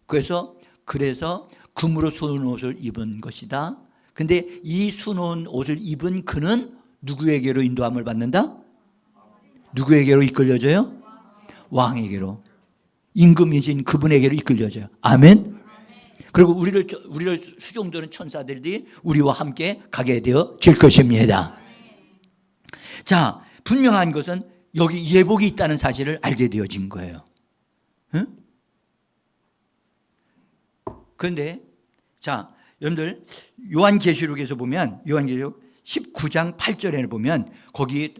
그래서 금으로 수놓은 옷을 입은 것이다. 근데 이 수놓은 옷을 입은 그는 누구에게로 인도함을 받는다? 누구에게로 이끌려져요? 왕에게로. 임금이신 그분에게로 이끌려져요. 아멘. 그리고 우리를 수종드는 천사들이 우리와 함께 가게 되어질 것입니다. 자, 분명한 것은 여기 예복이 있다는 사실을 알게 되어진 거예요. 응? 그런데 자, 여러분들 요한계시록에서 보면 요한계시록 19장 8절에 보면 거기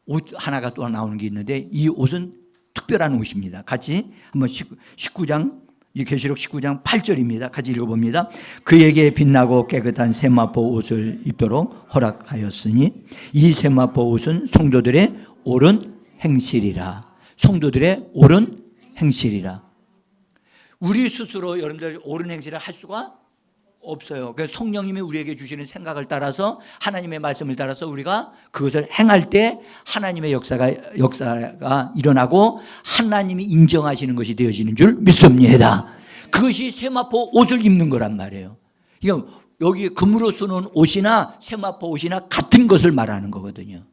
옷 하나가 또 나오는 게 있는데 이 옷은 특별한 옷입니다. 같이 한번 19장 계시록 19장 8절입니다. 같이 읽어봅니다. 그에게 빛나고 깨끗한 세마포 옷을 입도록 허락하였으니 이 세마포 옷은 성도들의 옳은 행실이라. 성도들의 옳은 행실이라. 우리 스스로 여러분들 옳은 행실을 할 수가 없어요. 그래서 성령님이 우리에게 주시는 생각을 따라서 하나님의 말씀을 따라서 우리가 그것을 행할 때 하나님의 역사가 일어나고 하나님이 인정하시는 것이 되어지는 줄 믿습니다. 그것이 세마포 옷을 입는 거란 말이에요. 그러니까 여기 금으로 쓰는 옷이나 세마포 옷이나 같은 것을 말하는 거거든요.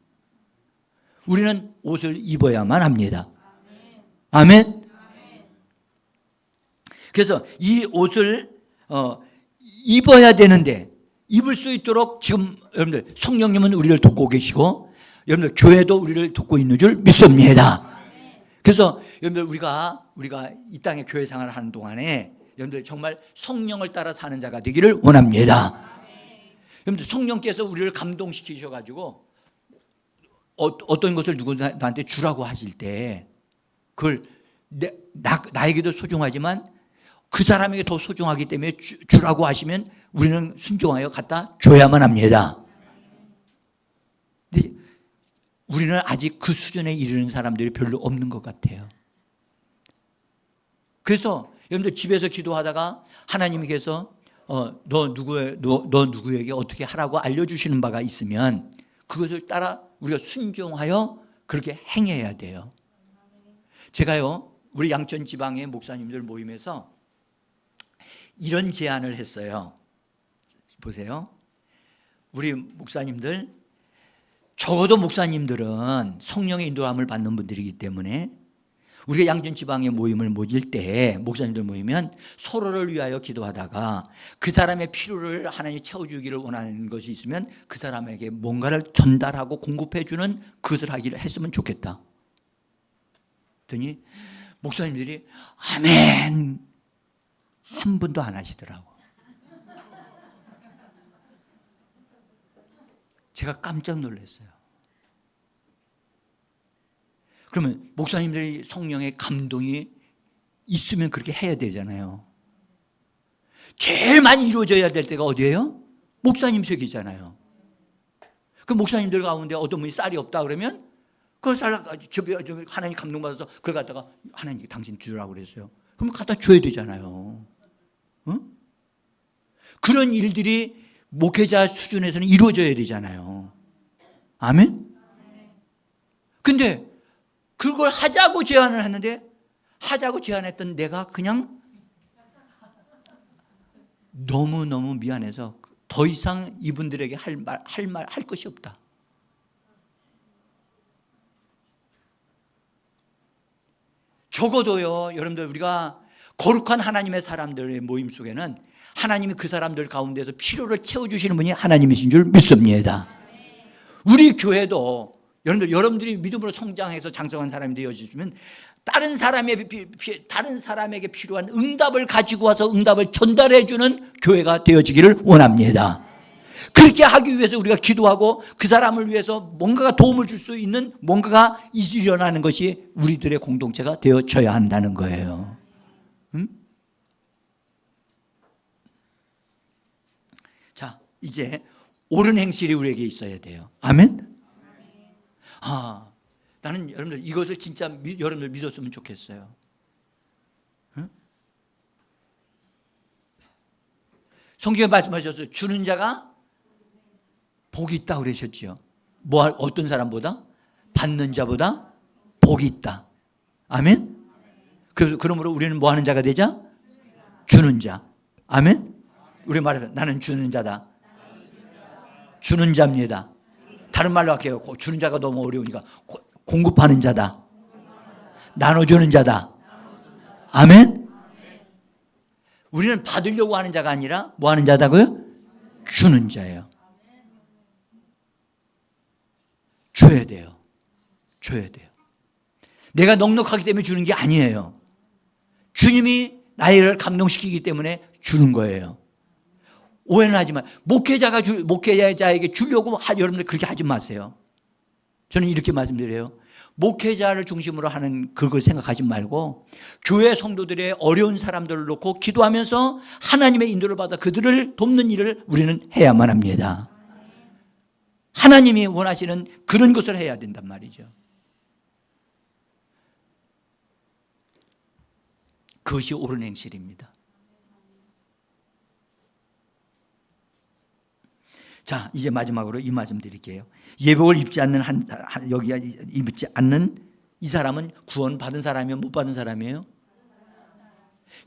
우리는 옷을 입어야만 합니다. 아멘. 그래서 이 옷을 입어야 되는데 입을 수 있도록 지금 여러분들 성령님은 우리를 돕고 계시고 여러분들 교회도 우리를 돕고 있는 줄 믿습니다. 그래서 여러분들 우리가 이 땅에 교회 생활을 하는 동안에 여러분들 정말 성령을 따라 사는 자가 되기를 원합니다. 여러분들 성령께서 우리를 감동시키셔가지고 어떤 것을 누구한테 주라고 하실 때 그걸 나에게도 소중하지만 그 사람에게 더 소중하기 때문에 주라고 하시면 우리는 순종하여 갖다 줘야만 합니다. 근데 우리는 아직 그 수준에 이르는 사람들이 별로 없는 것 같아요. 그래서 여러분들 집에서 기도하다가 하나님께서 너 누구에게 어떻게 하라고 알려주시는 바가 있으면 그것을 따라 우리가 순종하여 그렇게 행해야 돼요. 제가요, 우리 양천 지방의 목사님들 모임에서 이런 제안을 했어요. 보세요. 우리 목사님들, 적어도 목사님들은 성령의 인도함을 받는 분들이기 때문에 우리가 양천 지방의 모임을 모일 때 목사님들 모이면 서로를 위하여 기도하다가 그 사람의 필요를 하나님이 채워주기를 원하는 것이 있으면 그 사람에게 뭔가를 전달하고 공급해 주는 그것을 하기를 했으면 좋겠다. 그랬더니 목사님들이 아멘 한 분도 안 하시더라고. 제가 깜짝 놀랐어요. 그러면 목사님들이 성령의 감동이 있으면 그렇게 해야 되잖아요. 제일 많이 이루어져야 될 때가 어디예요? 목사님 세계잖아요. 그 목사님들 가운데 어떤 분이 쌀이 없다 그러면 그 쌀 하나님 감동받아서 그걸 갖다가 하나님 당신 주라고 그랬어요. 그럼 갖다 줘야 되잖아요. 응? 그런 일들이 목회자 수준에서는 이루어져야 되잖아요. 아멘? 근데 그걸 하자고 제안을 했는데 하자고 제안했던 내가 그냥 너무너무 미안해서 더 이상 이분들에게 할 것이 없다. 적어도요, 여러분들 우리가 거룩한 하나님의 사람들의 모임 속에는 하나님이 그 사람들 가운데서 필요를 채워주시는 분이 하나님이신 줄 믿습니다. 우리 교회도 여러분들이 믿음으로 성장해서 장성한 사람이 되어지시면 다른 사람에게 필요한 응답을 가지고 와서 응답을 전달해 주는 교회가 되어지기를 원합니다. 그렇게 하기 위해서 우리가 기도하고 그 사람을 위해서 뭔가가 도움을 줄 수 있는 뭔가가 일어나는 것이 우리들의 공동체가 되어져야 한다는 거예요. 응? 자, 이제 옳은 행실이 우리에게 있어야 돼요. 아멘? 나는 여러분들 이것을 진짜 여러분들 믿었으면 좋겠어요. 응? 성경에 말씀하셨어요. 주는 자가 복이 있다 그러셨죠. 어떤 사람보다? 받는 자보다 복이 있다. 아멘? 그러므로 우리는 뭐 하는 자가 되자? 주는 자. 아멘? 우리 말하면 나는 주는 자다. 주는 자입니다. 다른 말로 할게요. 주는 자가 너무 어려우니까 공급하는 자다. 나눠주는 자다. 아멘? 우리는 받으려고 하는 자가 아니라 뭐 하는 자다고요? 주는 자예요. 줘야 돼요. 줘야 돼요. 내가 넉넉하기 때문에 주는 게 아니에요. 주님이 나를 감동시키기 때문에 주는 거예요. 오해는 하지 마. 목회자에게 주려고 여러분들 그렇게 하지 마세요. 저는 이렇게 말씀드려요. 목회자를 중심으로 하는 그걸 생각하지 말고 교회 성도들의 어려운 사람들을 놓고 기도하면서 하나님의 인도를 받아 그들을 돕는 일을 우리는 해야만 합니다. 하나님이 원하시는 그런 것을 해야 된단 말이죠. 그것이 옳은 행실입니다. 자, 이제 마지막으로 이 말씀 드릴게요. 예복을 입지 않는 입지 않는 이 사람은 구원받은 사람이에요? 못 받은 사람이에요?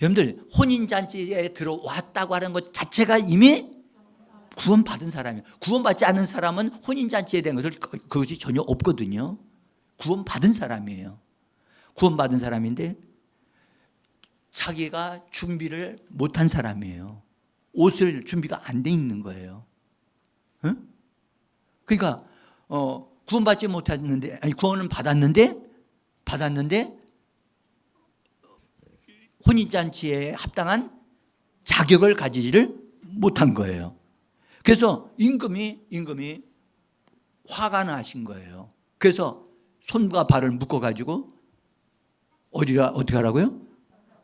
여러분들 혼인잔치에 들어왔다고 하는 것 자체가 이미 구원받은 사람이에요. 구원받지 않는 사람은 혼인잔치에 대한 것을 그것이 전혀 없거든요. 구원받은 사람이에요. 구원받은 사람인데 자기가 준비를 못한 사람이에요. 옷을 준비가 안 돼 있는 거예요. 응? 그러니까 구원받지 못했는데 구원은 받았는데 혼인잔치에 합당한 자격을 가지지를 못한 거예요. 그래서 임금이 화가 나신 거예요. 그래서 손과 발을 묶어가지고 어떻게 하라고요?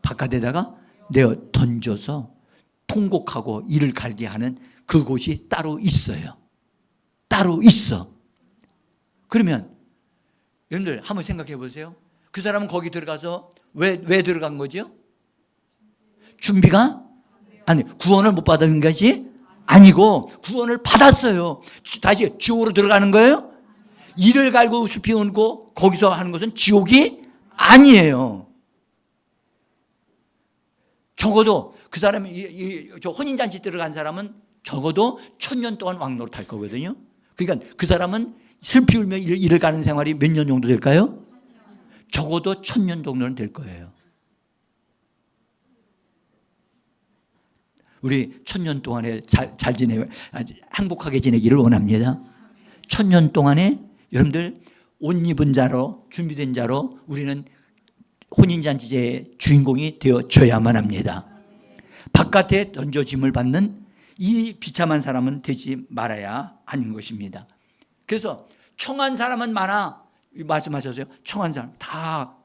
바깥에다가 내어 던져서 통곡하고 이를 갈게 하는 그곳이 따로 있어요. 따로 있어. 그러면 여러분들 한번 생각해 보세요. 그 사람은 거기 들어가서 왜 들어간 거죠? 준비가 아니 구원을 못 받은 것이 아니고 구원을 받았어요. 다시 지옥으로 들어가는 거예요? 이를 갈고 숲이 온고 거기서 하는 것은 지옥이 아니에요. 적어도 그 사람이 저 혼인잔치 들어간 사람은 적어도 1000년 동안 왕노릇 할 거거든요. 그러니까 그 사람은 슬피 울며 이를 가는 생활이 몇 년 정도 될까요? 적어도 1000년 정도는 될 거예요. 우리 1000년 동안에 잘 지내고 행복하게 지내기를 원합니다. 1000년 동안에 여러분들 옷 입은 자로 준비된 자로 우리는 혼인잔치제의 주인공이 되어져야만 합니다. 바깥에 던져짐을 받는 이 비참한 사람은 되지 말아야 하는 것입니다. 그래서 청한 사람은 많아. 말씀하셨어요. 청한 사람 다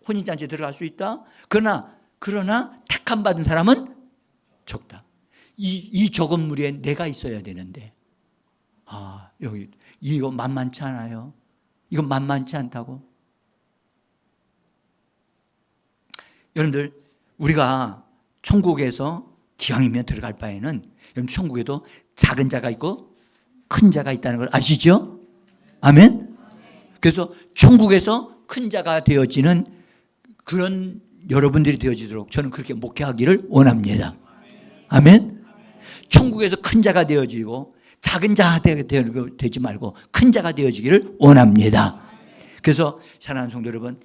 혼인잔치에 들어갈 수 있다. 그러나 택함 받은 사람은 적다. 이 적은 무리에 내가 있어야 되는데 여기 이거 만만치 않아요. 이건 만만치 않다고. 여러분들 우리가 천국에서 기왕이면 들어갈 바에는 여러분 천국에도 작은 자가 있고 큰 자가 있다는 걸 아시죠? 아멘? 그래서 천국에서 큰 자가 되어지는 그런 여러분들이 되어지도록 저는 그렇게 목회하기를 원합니다. 아멘? 천국에서 큰 자가 되어지고 작은 자가 되지 말고 큰 자가 되어지기를 원합니다. 그래서 사랑하는 성도 여러분